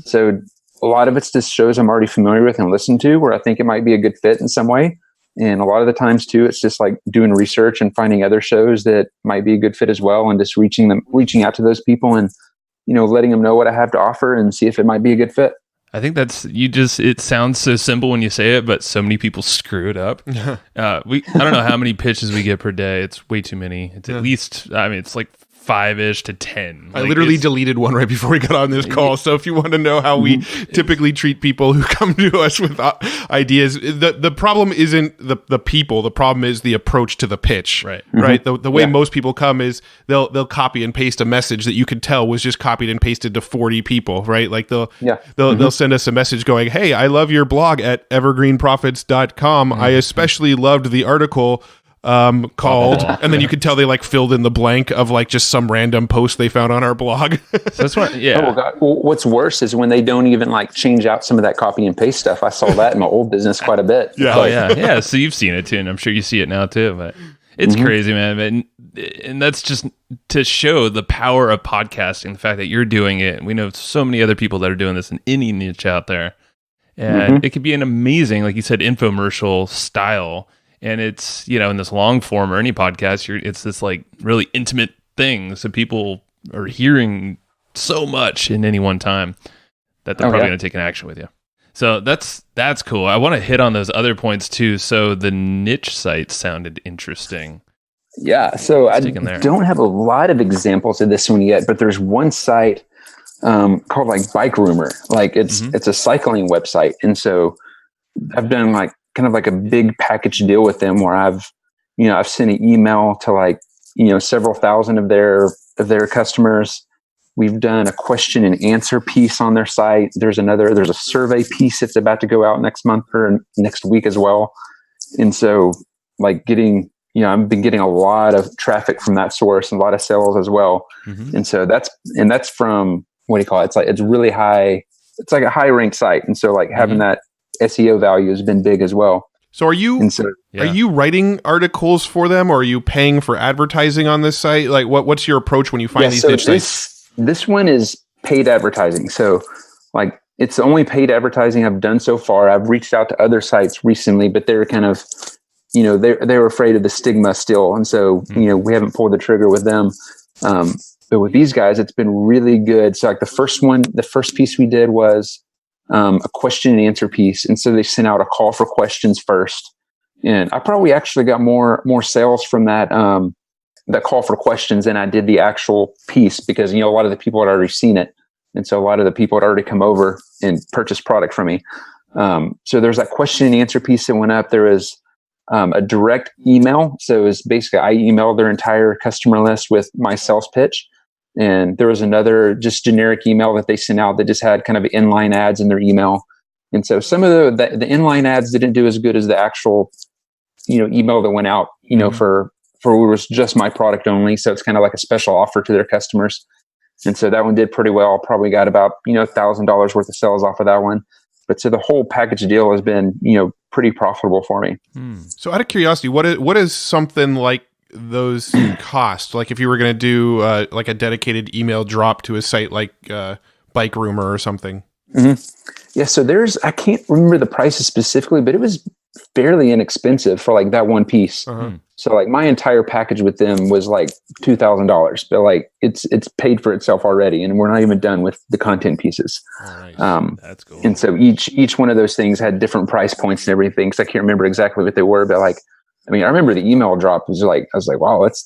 so a lot of it's just shows I'm already familiar with and listen to, where I think it might be a good fit in some way. And a lot of the times too, it's just like doing research and finding other shows that might be a good fit as well, and just reaching out to those people and letting them know what I have to offer and see if it might be a good fit. I think it sounds so simple when you say it, but so many people screw it up. I don't know how many pitches we get per day. It's way too many. It's at least, it's like 5-ish to 10. I literally deleted one right before we got on this call. So if you want to know how we typically treat people who come to us with ideas, the problem isn't the people. The problem is the approach to the pitch. Right. Right. The way most people come is they'll copy and paste a message that you could tell was just copied and pasted to 40 people. Right. Like they'll send us a message going, hey, I love your blog at evergreenprofits.com. I especially loved the article called, and then you could tell they like filled in the blank of like just some random post they found on our blog. So that's what, Oh, God. Well, what's worse is when they don't even like change out some of that copy and paste stuff. I saw that in my old business quite a bit. Yeah. Oh yeah. Yeah. So you've seen it too, and I'm sure you see it now too, but it's crazy, man. And that's just to show the power of podcasting, the fact that you're doing it. And we know so many other people that are doing this in any niche out there. And it could be an amazing, like you said, infomercial style. And it's, in this long form or any podcast, it's this like really intimate thing. So people are hearing so much in any one time that they're probably going to take an action with you. So that's cool. I want to hit on those other points too. So the niche site sounded interesting. Yeah. So I don't have a lot of examples of this one yet, but there's one site called like Bike Rumor. Like it's a cycling website. And so I've done like kind of like a big package deal with them where I've sent an email to like, several thousand of their customers. We've done a question and answer piece on their site. There's a survey piece that's about to go out next month or next week as well. And so like I've been getting a lot of traffic from that source and a lot of sales as well. And so that's from, what do you call it? It's really high. It's like a high ranked site. And so like having that SEO value has been big as well. So are you writing articles for them, or are you paying for advertising on this site? Like what's your approach when you find these niche sites? This one is paid advertising. So like it's the only paid advertising I've done so far. I've reached out to other sites recently, but they're kind of, they were afraid of the stigma still. And so, we haven't pulled the trigger with them. But with these guys, it's been really good. So like the first piece we did was a question and answer piece. And so they sent out a call for questions first. And I probably actually got more sales from that call for questions than I did the actual piece, because, a lot of the people had already seen it. And so a lot of the people had already come over and purchased product from me. So there's that question and answer piece that went up. There was a direct email. So it was basically, I emailed their entire customer list with my sales pitch. And there was another just generic email that they sent out that just had kind of inline ads in their email. And so some of the inline ads didn't do as good as the actual, email that went out, for it was just my product only. So it's kind of like a special offer to their customers. And so that one did pretty well. Probably got about, $1,000 worth of sales off of that one. But so the whole package deal has been, pretty profitable for me. So out of curiosity, what is something like those cost? Like if you were going to do like a dedicated email drop to a site like Bike Rumor or something? Yeah. So I can't remember the prices specifically, but it was fairly inexpensive for like that one piece. So like my entire package with them was like $2,000, but like it's paid for itself already, and we're not even done with the content pieces. That's cool. And so each one of those things had different price points and everything. So I can't remember exactly what they were, but like, I remember the email drop was like, I was like, wow, it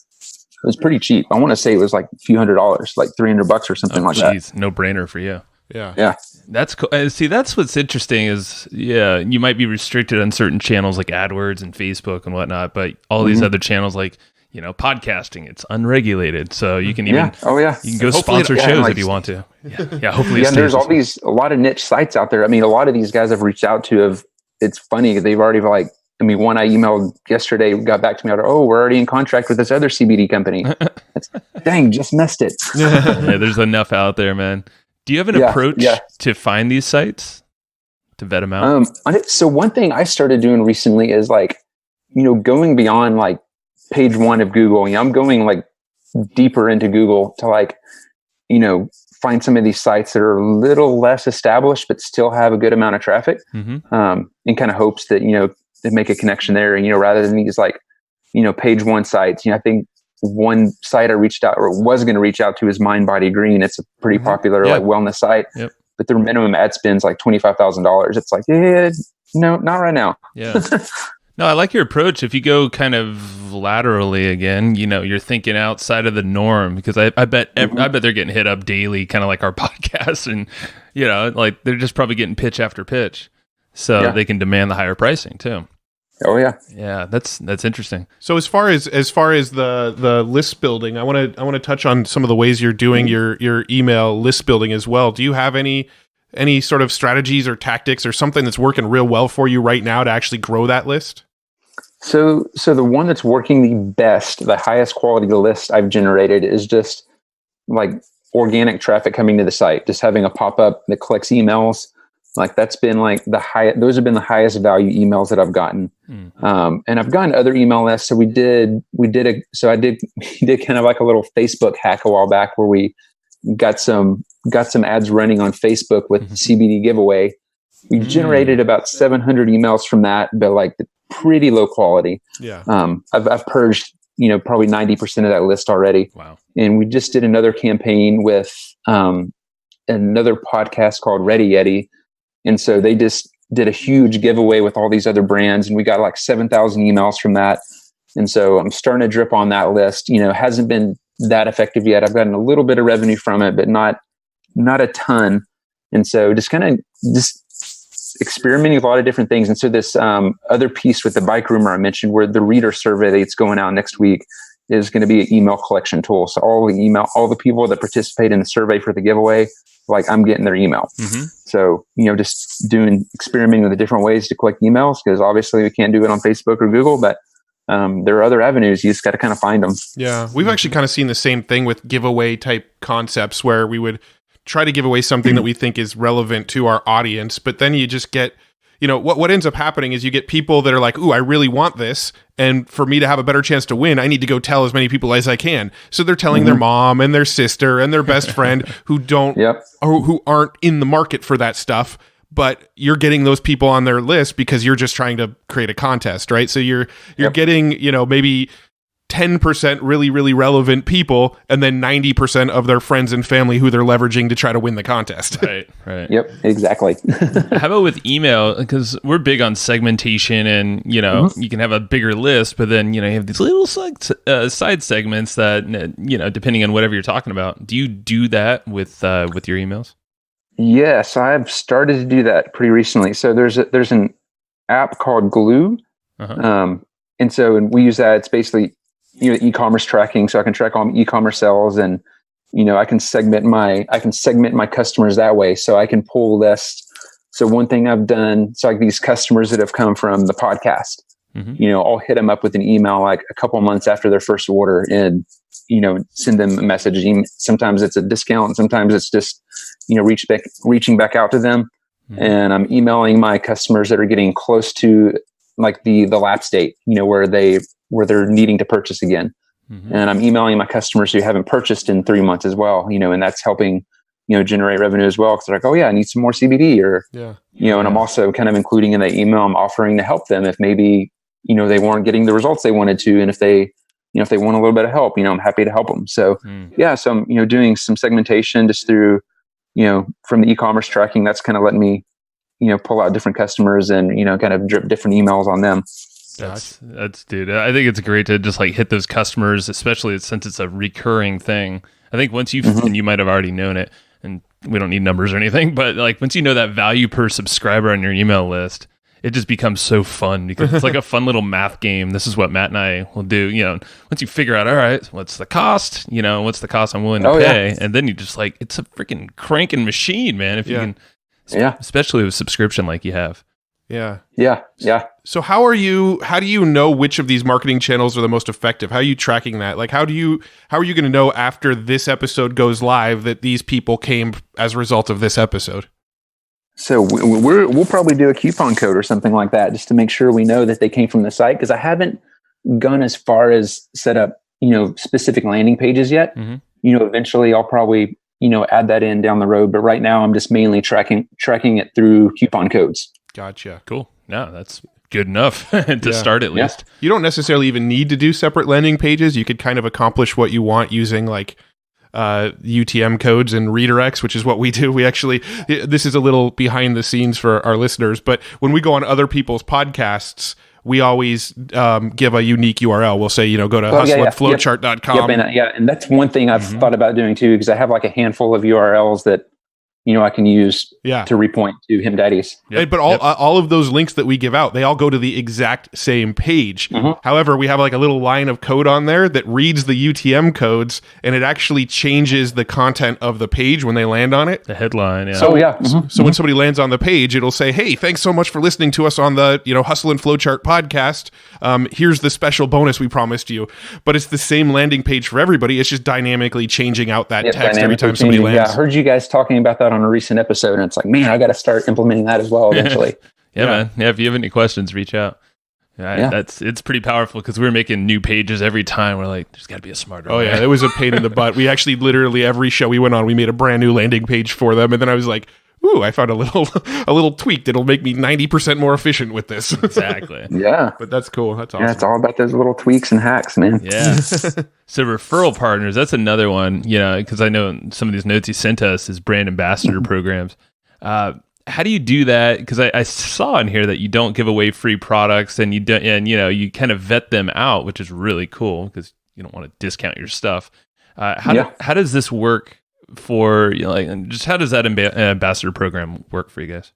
was pretty cheap. I want to say it was like a few $100s, like $300 or something like that. No brainer for you. Yeah. That's cool. See, that's what's interesting is, you might be restricted on certain channels like AdWords and Facebook and whatnot, but all these other channels like, podcasting, it's unregulated. So you can even, you can go sponsor shows if you want to. Hopefully. Yeah, there's a lot of niche sites out there. A lot of these guys I've reached out to it's funny. They've already one I emailed yesterday got back to me. We're already in contract with this other CBD company. Dang, just missed it. There's enough out there, man. Do you have an approach to find these sites, to vet them out? So one thing I started doing recently is going beyond page one of Google. I'm going deeper into Google to find some of these sites that are a little less established, but still have a good amount of traffic, in kind of hopes that, they make a connection there. Rather than these page one sites. I think one site I reached out or was going to reach out to is Mind Body Green. It's a pretty popular wellness site, but their minimum ad spend's like $25,000. It's like, no, not right now. No, I like your approach. If you go kind of laterally again, you're thinking outside of the norm, because I bet they're getting hit up daily, kind of like our podcast, and they're just probably getting pitch after pitch, so they can demand the higher pricing too. Oh yeah, that's interesting. So as far as the list building, I want to touch on some of the ways you're doing your email list building as well. Do you have any sort of strategies or tactics or something that's working real well for you right now to actually grow that list? So the one that's working the best, the highest quality list I've generated is just like organic traffic coming to the site, just having a pop-up that collects emails. Like that's been like those have been the highest value emails that I've gotten. And I've gotten other email lists. So I did kind of like a little Facebook hack a while back where we got some ads running on Facebook with CBD giveaway. We generated about 700 emails from that, but like pretty low quality. Yeah. I've purged, probably 90% of that list already. Wow. And we just did another campaign with another podcast called Ready Yeti. And so they just did a huge giveaway with all these other brands, and we got like 7,000 emails from that. And so I'm starting to drip on that list. Hasn't been that effective yet. I've gotten a little bit of revenue from it, but not a ton. And so just experimenting with a lot of different things. And so this other piece with the bike rumor I mentioned, where the reader survey that's going out next week is going to be an email collection tool. So all the people that participate in the survey for the giveaway, like I'm getting their email. Mm-hmm. So, just experimenting with the different ways to collect emails, because obviously we can't do it on Facebook or Google, but there are other avenues. You just got to kind of find them. Yeah. We've actually kind of seen the same thing with giveaway type concepts, where we would try to give away something that we think is relevant to our audience, but then you just get, what ends up happening is you get people that are like, ooh, I really want this. And for me to have a better chance to win, I need to go tell as many people as I can. So they're telling their mom and their sister and their best friend who don't, or who aren't in the market for that stuff. But you're getting those people on their list because you're just trying to create a contest, right? So you're getting, maybe 10% really, really relevant people, and then 90% of their friends and family who they're leveraging to try to win the contest. Right. Yep, exactly. How about with email? Because we're big on segmentation, and, you can have a bigger list, but then, you have these little side segments that, depending on whatever you're talking about. Do you do that with your emails? Yes, I've started to do that pretty recently. So there's an app called Glue. And we use that. It's basically e-commerce tracking, so I can track all my e-commerce sales, and I can segment my customers that way, so I can pull lists. So one thing I've done, so like these customers that have come from the podcast, I'll hit them up with an email like a couple months after their first order, and send them a message. Sometimes it's a discount, sometimes it's just reaching back out to them, and I'm emailing my customers that are getting close to like the lapse date, where they're needing to purchase again. And I'm emailing my customers who haven't purchased in 3 months as well, and that's helping, generate revenue as well. Cause they're like, oh yeah, I need some more CBD, or, and I'm also kind of including in the email, I'm offering to help them if maybe, they weren't getting the results they wanted to. And if they want a little bit of help, I'm happy to help them. So so I'm, doing some segmentation just through, from the e-commerce tracking, that's kind of letting me, pull out different customers and, kind of drip different emails on them. That's dude. I think it's great to just like hit those customers, especially since it's a recurring thing. I think once and you might have already known it, and we don't need numbers or anything, but like once you know that value per subscriber on your email list, it just becomes so fun because it's like a fun little math game. This is what Matt and I will do. Once you figure out, all right, what's the cost? What's the cost I'm willing to pay? And then you just like, it's a freaking cranking machine, man. If you can, especially with subscription like you have. Yeah. So how do you know which of these marketing channels are the most effective? How are you tracking that? Like, how are you going to know after this episode goes live that these people came as a result of this episode? So we'll probably do a coupon code or something like that, just to make sure we know that they came from the site. Cause I haven't gone as far as set up, specific landing pages yet. Eventually I'll probably, add that in down the road. But right now I'm just mainly tracking it through coupon codes. Gotcha. Cool. No, that's good enough to start at least. You don't necessarily even need to do separate landing pages. You could kind of accomplish what you want using like UTM codes and redirects, which is what we do. This is a little behind the scenes for our listeners, but when we go on other people's podcasts, we always give a unique URL. We'll say, go to hustleandflowchart.com. And that's one thing I've thought about doing too, because I have like a handful of URLs that I can use to repoint to Hemp Daddies. But all of those links that we give out, they all go to the exact same page. However, we have like a little line of code on there that reads the UTM codes, and it actually changes the content of the page when they land on it. The headline. Yeah. So when somebody lands on the page, it'll say, hey, thanks so much for listening to us on the Hustle and Flowchart podcast. Here's the special bonus we promised you. But it's the same landing page for everybody. It's just dynamically changing out that text every time somebody lands. Yeah, I heard you guys talking about that on a recent episode, and it's like, man, I got to start implementing that as well eventually. Man. Yeah, if you have any questions, reach out. It's pretty powerful because we're making new pages every time. We're like, there's got to be a smarter way. It was a pain in the butt. We actually literally every show we went on, we made a brand new landing page for them, and then I was like, ooh, I found a little tweak that'll make me 90% more efficient with this. Exactly. Yeah. But that's cool. That's awesome. Yeah, it's all about those little tweaks and hacks, man. Yeah. So referral partners, that's another one, because I know some of these notes he sent us is brand ambassador programs. How do you do that? Because I saw in here that you don't give away free products, and you kind of vet them out, which is really cool because you don't want to discount your stuff. How does this work for just how does that ambassador program work for you guys?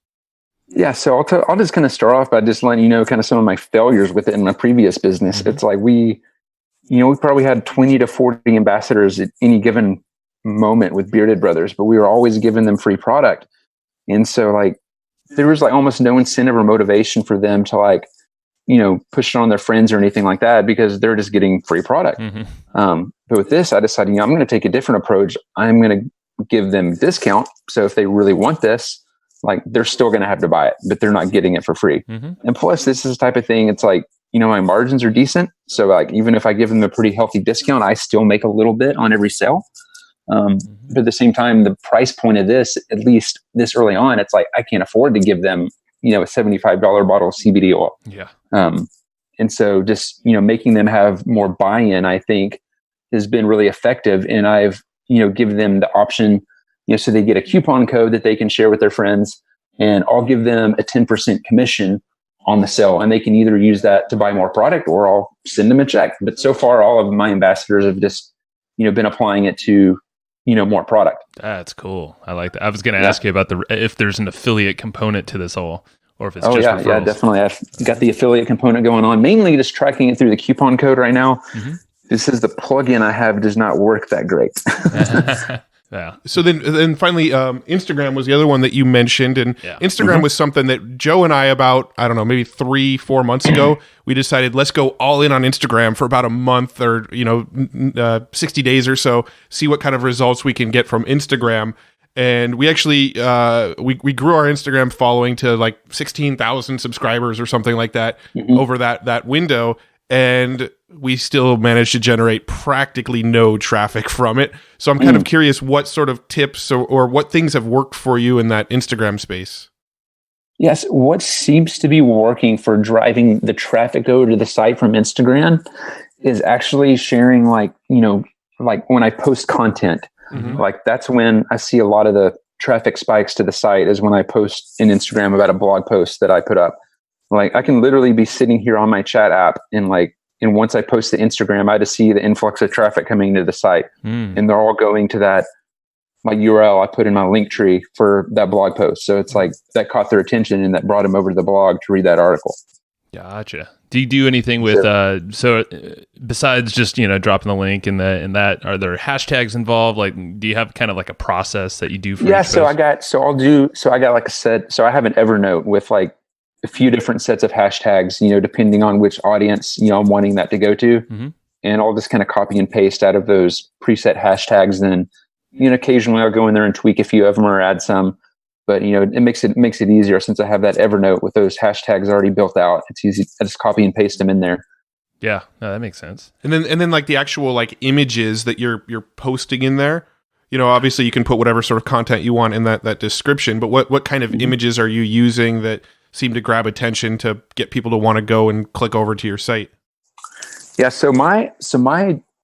Yeah, so I'll just kind of start off by just letting you know kind of some of my failures with it in my previous business. Mm-hmm. It's like we probably had 20 to 40 ambassadors at any given moment with Bearded Brothers, but we were always giving them free product. And so there was almost no incentive or motivation for them to push it on their friends or anything like that because they're just getting free product. Mm-hmm. But with this, I decided, I'm going to take a different approach. I'm going to give them a discount. So if they really want this, they're still going to have to buy it, but they're not getting it for free. Mm-hmm. And plus this is the type of thing. It's my margins are decent. So even if I give them a pretty healthy discount, I still make a little bit on every sale. But at the same time, the price point of this, at least this early on, it's I can't afford to give them, a $75 bottle of CBD oil. Yeah. And so just, making them have more buy-in, I think has been really effective. And I've, given them the option, so they get a coupon code that they can share with their friends, and I'll give them a 10% commission on the sale, and they can either use that to buy more product or I'll send them a check. But so far, all of my ambassadors have just, been applying it to, more product. That's cool. I like that. I was going to ask you about if there's an affiliate component to this all, or if it's just referrals. Yeah, definitely. I've got the affiliate component going on, mainly just tracking it through the coupon code right now. Mm-hmm. This is the plugin I have does not work that great. Yeah. So then finally, Instagram was the other one that you mentioned, and Instagram was something that Joe and I about, I don't know, maybe 3-4 months ago, we decided let's go all in on Instagram for about a month or 60 days or so, see what kind of results we can get from Instagram. And we actually we grew our Instagram following to 16,000 subscribers or something like that over that window. And we still managed to generate practically no traffic from it. So I'm kind of curious what sort of tips or what things have worked for you in that Instagram space. Yes. What seems to be working for driving the traffic over to the site from Instagram is actually sharing when I post content, that's when I see a lot of the traffic spikes to the site is when I post in Instagram about a blog post that I put up. I can literally be sitting here on my chat app and once I post to Instagram, I just see the influx of traffic coming to the site and they're all going to that URL I put in my link tree for that blog post. So it's that caught their attention and that brought them over to the blog to read that article. Gotcha. Do you do anything with, besides just, dropping the link and that, are there hashtags involved? Do you have kind of a process that you do for each so post? I got a set. So I have an Evernote with a few different sets of hashtags, depending on which audience, I'm wanting that to go to. Mm-hmm. And I'll just kind of copy and paste out of those preset hashtags. Then, occasionally I'll go in there and tweak a few of them or add some, but it makes it easier since I have that Evernote with those hashtags already built out. It's easy. I just copy and paste them in there. Yeah, no, that makes sense. And then the actual images that you're posting in there, obviously you can put whatever sort of content you want in that description, but what kind of images are you using that seem to grab attention to get people to want to go and click over to your site? Yeah. So my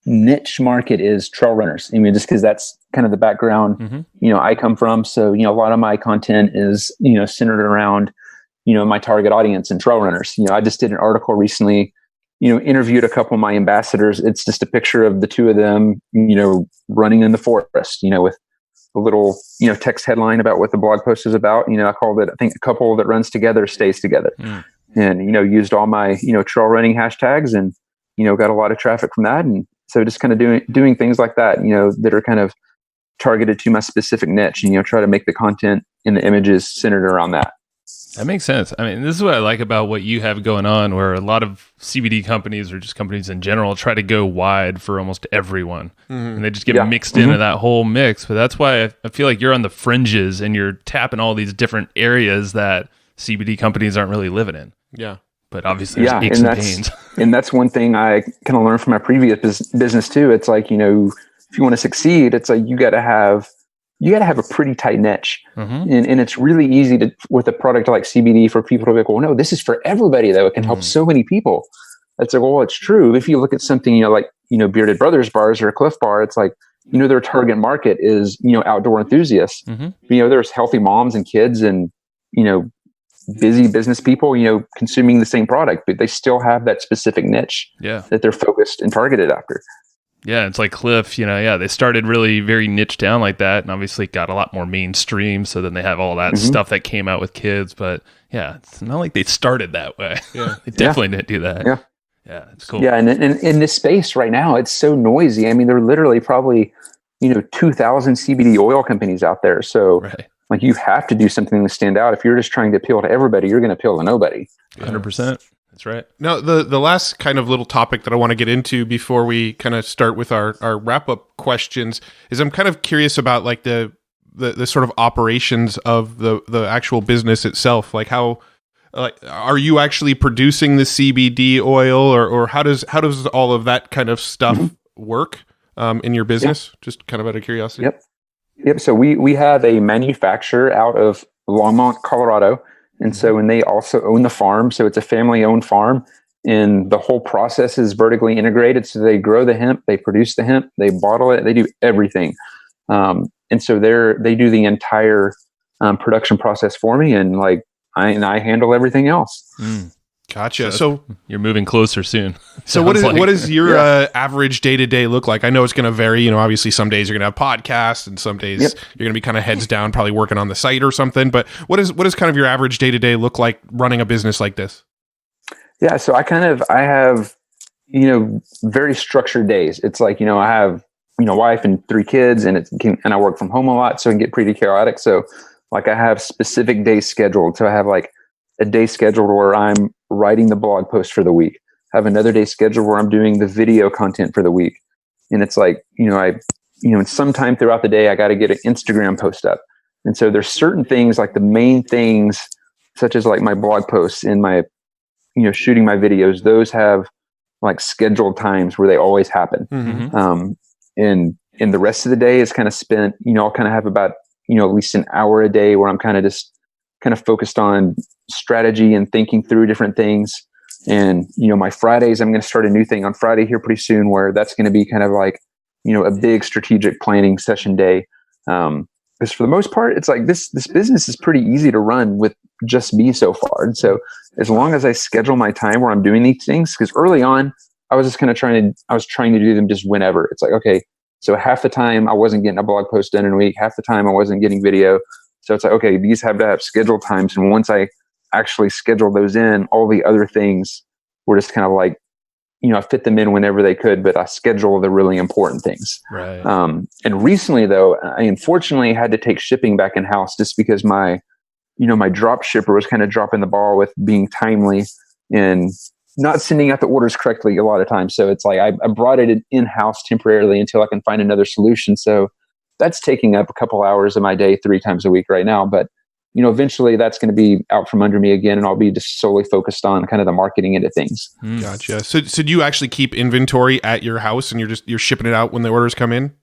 niche market is trail runners. Just because that's kind of the background, I come from. So, a lot of my content is, centered around, my target audience and trail runners. I just did an article recently, interviewed a couple of my ambassadors. It's just a picture of the two of them, running in the forest, with a little, text headline about what the blog post is about. I called it, I think, a couple that runs together stays together. And, used all my, trail running hashtags and, got a lot of traffic from that. And so just kind of doing things like that, that are kind of targeted to my specific niche and, try to make the content and the images centered around that. That makes sense. I mean, this is what I like about what you have going on, where a lot of CBD companies or just companies in general try to go wide for almost everyone. And they just get mixed into that whole mix. But that's why I feel like you're on the fringes and you're tapping all these different areas that CBD companies aren't really living in. Yeah. But obviously there's aches and pains. And that's one thing I kind of learned from my previous business too. It's if you want to succeed, it's you got to have you got to have a pretty tight niche. Mm-hmm. And it's really easy to, with a product like CBD, for people to be like, well, no, this is for everybody though. It can help so many people. It's like, well, it's true. If you look at something, you know, like, you know, Bearded Brothers bars or a Cliff Bar, it's like, you know, their target market is, you know, outdoor enthusiasts. Mm-hmm. You know, there's healthy moms and kids and, you know, busy business people, you know, consuming the same product, but they still have that specific niche that they're focused and targeted after. Yeah, it's like Cliff, you know, they started really very niche down like that, and obviously got a lot more mainstream, so then they have all that stuff that came out with kids, but yeah, it's not like they started that way. Yeah. They definitely didn't do that. Yeah. Yeah, it's cool. Yeah, and in this space right now, it's so noisy. I mean, there are literally probably, you know, 2,000 CBD oil companies out there, so like you have to do something to stand out. If you're just trying to appeal to everybody, you're going to appeal to nobody. 100%. That's right. Now, the last kind of little topic that I want to get into before we kind of start with our wrap-up questions is I'm kind of curious about like the sort of operations of the actual business itself. Like how, like, are you actually producing the CBD oil, or how does all of that kind of stuff work in your business? Just kind of out of curiosity. Yep. So we have a manufacturer out of Longmont, Colorado. And so, and they also own the farm. So it's a family owned farm, and the whole process is vertically integrated. So they grow the hemp, they produce the hemp, they bottle it, they do everything. And so they do the entire production process for me. And like, I handle everything else. Gotcha. So you're moving closer soon. So what is your average day-to-day look like? I know it's going to vary. You know, obviously some days you're going to have podcasts, and some days you're going to be kind of heads down, probably working on the site or something. But what is kind of your average day-to-day look like running a business like this? Yeah. So I have, you know, very structured days. It's like, you know, I have, you know, wife and 3 kids, and and I work from home a lot, so it can get pretty chaotic. So like I have specific days scheduled. So I have like a day scheduled where I'm writing the blog post for the week. I have another day scheduled where I'm doing the video content for the week. And it's like, you know, and sometime throughout the day, I got to get an Instagram post up. And so there's certain things, like the main things, such as like my blog posts and my, you know, shooting my videos, those have like scheduled times where they always happen. And the rest of the day is kind of spent, you know, I'll kind of have about, you know, at least an hour a day where I'm kind of focused on strategy and thinking through different things. And, you know, my Fridays, I'm going to start a new thing on Friday here pretty soon, where that's going to be kind of like, you know, a big strategic planning session day. Because for the most part, it's like this business is pretty easy to run with just me so far. And so as long as I schedule my time where I'm doing these things, because early on, I was just kind of trying to do them just whenever. It's like, okay, so half the time I wasn't getting a blog post done in a week, half the time I wasn't getting video. So it's like, okay, these have to have scheduled times. And once I actually schedule those in, all the other things were just kind of like, you know, I fit them in whenever they could, but I schedule the really important things. Right. And recently though, I unfortunately had to take shipping back in house just because my drop shipper was kind of dropping the ball with being timely and not sending out the orders correctly a lot of times. So it's like, I brought it in-house temporarily until I can find another solution. So that's taking up a couple hours of my day 3 times a week right now. But, you know, eventually that's going to be out from under me again, and I'll be just solely focused on kind of the marketing end of things. Gotcha. So do you actually keep inventory at your house, and you're shipping it out when the orders come in?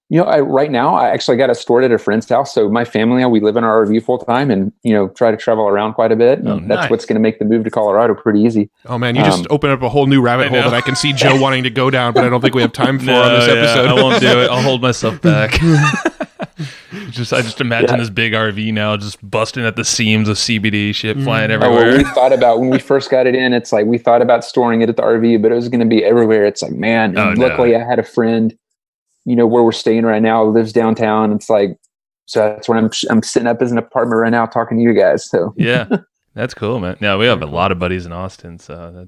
You know, right now I actually got it stored at a friend's house. So my family, we live in our RV full time, and, you know, try to travel around quite a bit. And that's what's going to make the move to Colorado pretty easy. Oh man, you just open up a whole new rabbit hole that I can see Joe wanting to go down, but I don't think we have time for on this episode. I won't do it. I'll hold myself back. I just imagine this big RV now just busting at the seams of CBD shit flying everywhere. Well, we thought about when we first got it in, it's like we thought about storing it at the RV, but it was going to be everywhere. It's like, man, luckily I had a friend, you know, where we're staying right now, lives downtown. It's like, so that's when I'm sitting up as an apartment right now talking to you guys. So yeah, that's cool, man. Yeah, we have a lot of buddies in Austin, so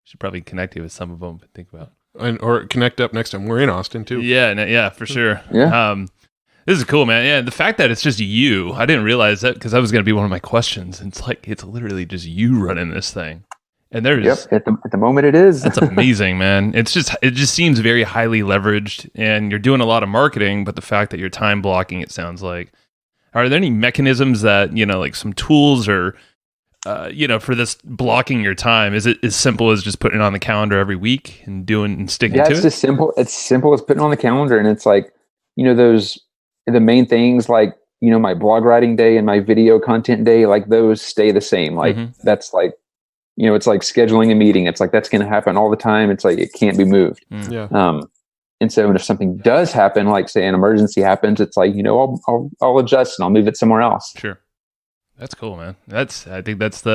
should probably connect you with some of them to think about. Or connect up next time. We're in Austin too. Yeah, for sure. Yeah. This is cool, man. Yeah, the fact that it's just you, I didn't realize that, because that was going to be one of my questions. It's like, it's literally just you running this thing. And there's at the moment it is. That's amazing, man. It just seems very highly leveraged, and you're doing a lot of marketing, but the fact that you're time blocking, it sounds like. Are there any mechanisms that, you know, like some tools or, you know, for this blocking your time? Is it as simple as just putting it on the calendar every week and sticking to it? Yeah, it's just simple. It's simple as putting it on the calendar, and it's like, you know, those the main things like, my blog writing day and my video content day, like those stay the same. Like that's like, it's like scheduling a meeting. It's like, that's going to happen all the time. It's like, it can't be moved. Yeah. And so if something does happen, like say an emergency happens, it's like, I'll adjust and I'll move it somewhere else. Sure. That's cool, man. I think that's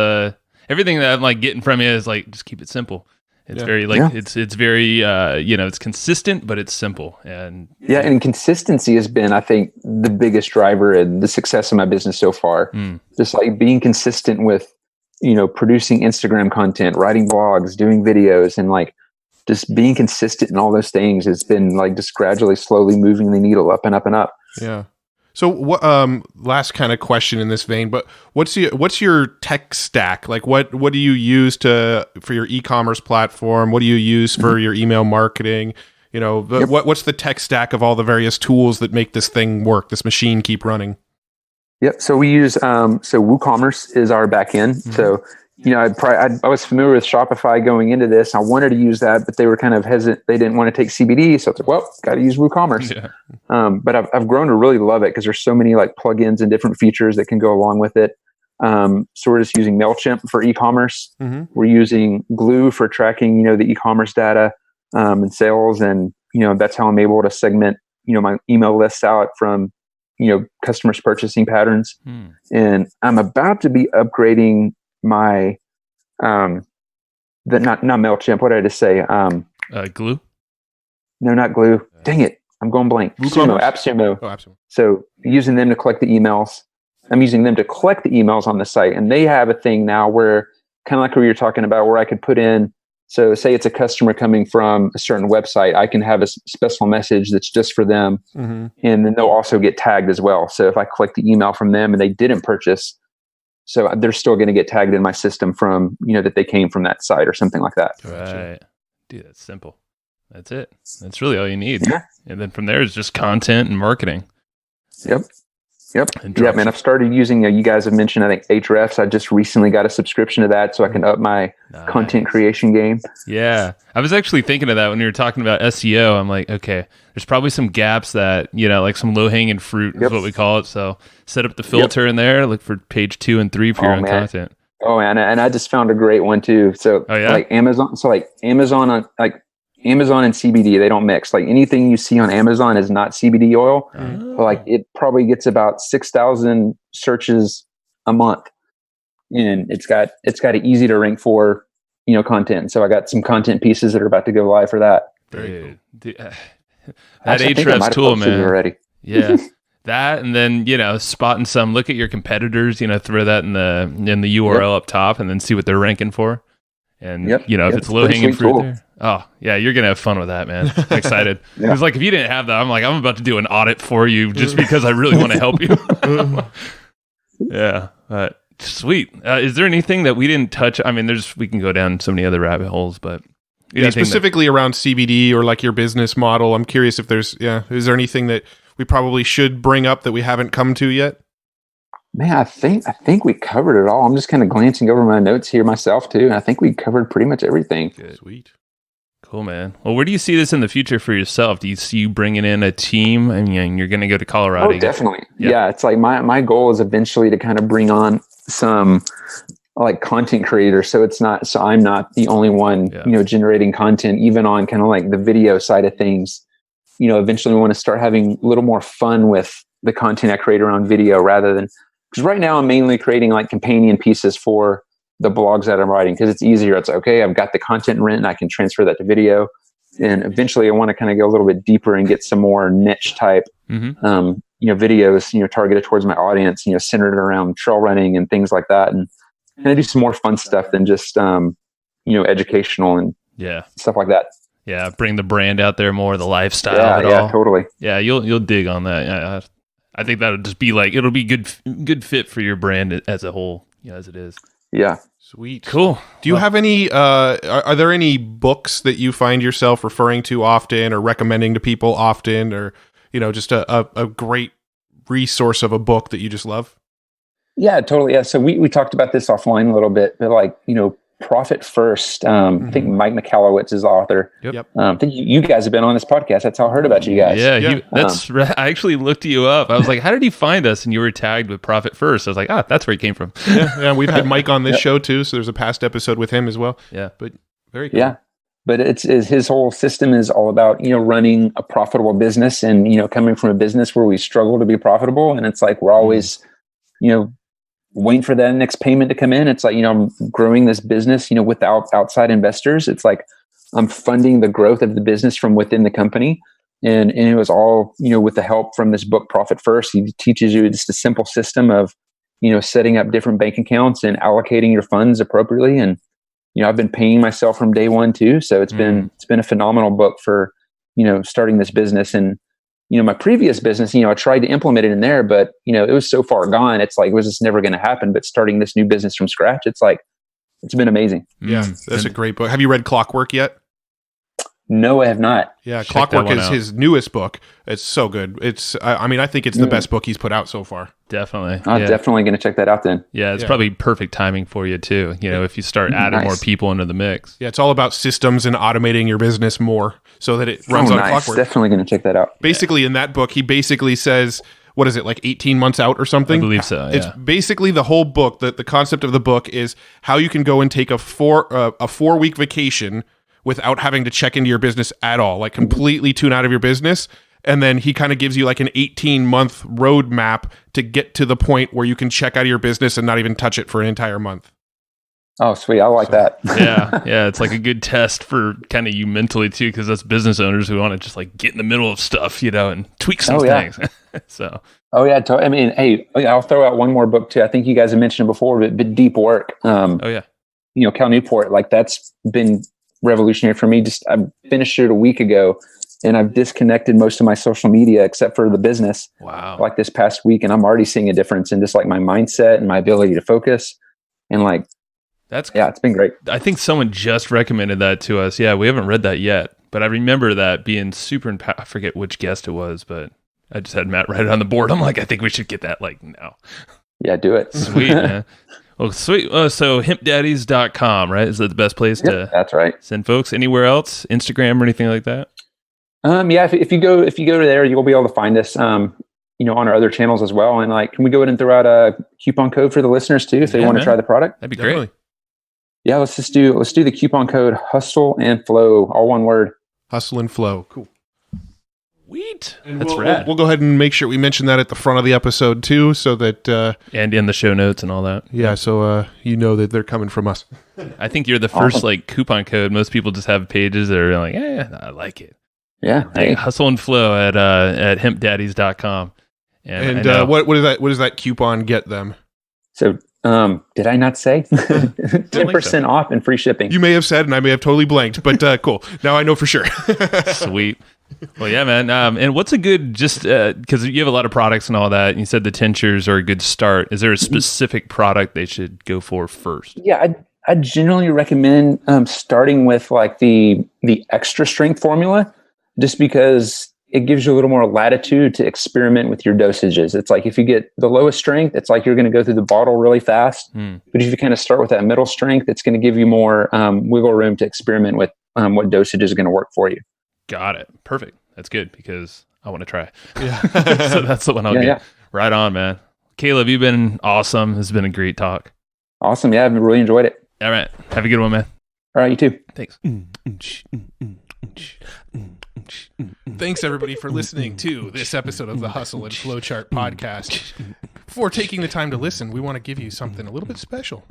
everything that I'm like getting from you is like, just keep it simple. It's very it's very, it's consistent, but it's simple. And and consistency has been, I think, the biggest driver in the success of my business so far. Just like being consistent with, producing Instagram content, writing blogs, doing videos, and like just being consistent in all those things has been like just gradually, slowly moving the needle up and up and up. Yeah. So what, last kind of question in this vein, but what's your tech stack? Like what do you use for your e-commerce platform? What do you use for your email marketing? What's the tech stack of all the various tools that make this thing work, this machine keep running? Yep. So we use, WooCommerce is our backend. So, I was familiar with Shopify going into this. I wanted to use that, but they were kind of hesitant. They didn't want to take CBD. So it's like, well, got to use WooCommerce. Yeah. But I've grown to really love it because there's so many like plugins and different features that can go along with it. So we're just using MailChimp for e-commerce. We're using Glue for tracking, the e-commerce data and sales. And, that's how I'm able to segment, my email lists out from, customers' purchasing patterns. And I'm about to be upgrading my not MailChimp. What did I just say? Glue? No, not Glue. Dang it. I'm going blank. AppSumo. Oh, AppSumo. So using them to collect the emails. I'm using them to collect the emails on the site. And they have a thing now where kind of like what you're talking about, where I could put in, so say it's a customer coming from a certain website, I can have a special message that's just for them. And then they'll also get tagged as well. So if I collect the email from them and they didn't purchase, so they're still going to get tagged in my system from, that they came from that site or something like that. Right. Dude, that's simple. That's it. That's really all you need. Yeah. And then from there is just content and marketing. Yep. Yeah, man. I've started using, you guys have mentioned, I think Ahrefs. I just recently got a subscription to that so I can up my content creation game. Yeah. I was actually thinking of that when you were talking about SEO. I'm like, okay, there's probably some gaps that, like some low hanging fruit is what we call it. So set up the filter in there, look for page 2 and 3 for your own content. Oh, man. And I just found a great one too. So like Amazon, Amazon and CBD, they don't mix. Like anything you see on Amazon is not CBD oil. But like it probably gets about 6,000 searches a month, and it's got an easy to rank for, content. So I got some content pieces that are about to go live for that. Dude, that Ahrefs tool, man. Already. Yeah. That, and then, spotting some, look at your competitors, throw that in the URL up top and then see what they're ranking for. And, if it's low hanging fruit there. Oh, yeah, you're going to have fun with that, man. I'm excited. Because, like, if you didn't have that, I'm about to do an audit for you just because I really want to help you. Yeah. Sweet. Is there anything that we didn't touch? I mean, we can go down so many other rabbit holes, but... specifically around CBD or, like, your business model, I'm curious if is there anything that we probably should bring up that we haven't come to yet? Man, I think we covered it all. I'm just kind of glancing over my notes here myself, too, and I think we covered pretty much everything. Good. Sweet. Cool, man. Well, where do you see this in the future for yourself? Do you see you bringing in a team? I mean, you're going to go to Colorado. Oh, definitely. Yeah, it's like my goal is eventually to kind of bring on some like content creators. So I'm not the only one, generating content, even on kind of like the video side of things. Eventually we want to start having a little more fun with the content I create around video rather than, because right now I'm mainly creating like companion pieces for the blogs that I'm writing because it's easier. It's okay. I've got the content written. I can transfer that to video. And eventually I want to kind of go a little bit deeper and get some more niche type, videos, targeted towards my audience, centered around trail running and things like that. And kind of do some more fun stuff than just, educational and stuff like that. Yeah. Bring the brand out there more, the lifestyle of it all. Yeah, totally. Yeah. You'll dig on that. Yeah. I think that'll just be like, it'll be good fit for your brand as a whole, as it is. Yeah. Sweet. Cool. Do you have any, are there any books that you find yourself referring to often or recommending to people often, or, just a great resource of a book that you just love? Yeah, totally. Yeah. So we talked about this offline a little bit, but like, Profit First. I think Mike McAllowitz is the author. Yep. I think you guys have been on this podcast. That's how I heard about you guys. Yeah. I actually looked you up. I was like, how did he find us? And you were tagged with Profit First. I was like, that's where he came from. Yeah. We've had Mike on this show too. So there's a past episode with him as well. Yeah. But very cool. Yeah. But it's his whole system is all about, running a profitable business and, coming from a business where we struggle to be profitable. And it's like, we're always, waiting for that next payment to come in. It's like, I'm growing this business, without outside investors. It's like I'm funding the growth of the business from within the company. And it was all, with the help from this book, Profit First. He teaches you just a simple system of, setting up different bank accounts and allocating your funds appropriately. And, I've been paying myself from day one too. So it's been a phenomenal book for, starting this business. And, my previous business, I tried to implement it in there, but, it was so far gone. It's like, it was just never going to happen. But starting this new business from scratch, it's like, it's been amazing. Yeah. That's a great book. Have you read Clockwork yet? No, I have not. Yeah. Clockwork is his newest book. It's so good. I think it's the best book he's put out so far. Definitely. I'm definitely going to check that out then. Yeah. It's probably perfect timing for you too. If you start adding more people into the mix. Yeah. It's all about systems and automating your business more so that it runs on clockwork. Definitely going to check that out. Basically in that book, he basically says, what is it, like 18 months out or something? I believe so. Yeah. It's basically the whole book. The concept of the book is how you can go and take a 4-week vacation without having to check into your business at all, like completely tune out of your business. And then he kind of gives you like an 18-month roadmap to get to the point where you can check out of your business and not even touch it for an entire month. Oh, sweet. I like that. Yeah. It's like a good test for kind of you mentally too, because that's business owners who want to just like get in the middle of stuff, and tweak some things. So. Oh yeah. I mean, hey, I'll throw out one more book too. I think you guys have mentioned it before, but Deep Work. Cal Newport, like that's been revolutionary for me. I finished it a week ago and I've disconnected most of my social media except for the business. Wow. Like this past week. And I'm already seeing a difference in just like my mindset and my ability to focus. And like, it's been great. I think someone just recommended that to us. Yeah. We haven't read that yet, but I remember that being super I forget which guest it was, but I just had Matt write it on the board. I'm like, I think we should get that like now. Yeah, do it. Sweet, man. Well, sweet. So hempdaddies.com, right? Is that the best place to that's right. Send folks? Anywhere else? Instagram or anything like that? If you go to there, you'll be able to find us, on our other channels as well. And like, can we go ahead and throw out a coupon code for the listeners too, if they want to try the product? That'd be great. Yeah, let's do the coupon code Hustle and Flow, all one word. Hustle and Flow. Cool. Sweet. That's rad. We'll go ahead and make sure we mention that at the front of the episode too, so that and in the show notes and all that. Yeah, so that they're coming from us. I think you're the first like coupon code. Most people just have pages that are like, I like it. Yeah. Hey. Hustle and Flow at hempdaddies.com. And what does that coupon get them? So did I not say 10% off and free shipping? You may have said, and I may have totally blanked, but cool. Now I know for sure. Sweet. Well, yeah, man. And what's a good, just because you have a lot of products and all that, and you said the tinctures are a good start. Is there a specific product they should go for first? Yeah, I generally recommend starting with like the extra strength formula, just because it gives you a little more latitude to experiment with your dosages. It's like if you get the lowest strength, it's like you're going to go through the bottle really fast. But if you kind of start with that middle strength, it's going to give you more wiggle room to experiment with what dosage is going to work for you. Got it. Perfect. That's good because I want to try. Yeah. So that's the one I'll get. Yeah. Right on, man. Caleb, you've been awesome. This has been a great talk. Awesome. Yeah, I've really enjoyed it. All right. Have a good one, man. All right. You too. Thanks. Thanks, everybody, for listening to this episode of the Hustle and Flowchart podcast. Before taking the time to listen, we want to give you something a little bit special.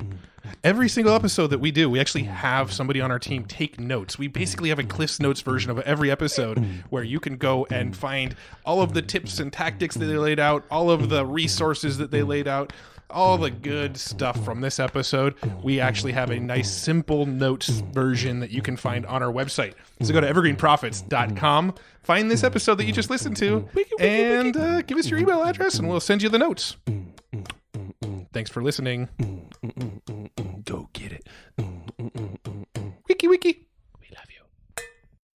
Every single episode that we do, we actually have somebody on our team take notes. We basically have a Cliff's Notes version of every episode where you can go and find all of the tips and tactics that they laid out, all of the resources that they laid out, all the good stuff from this episode. We actually have a nice simple notes version that you can find on our website. So go to evergreenprofits.com, find this episode that you just listened to, and give us your email address and we'll send you the notes. Thanks for listening. Go get it. Wiki.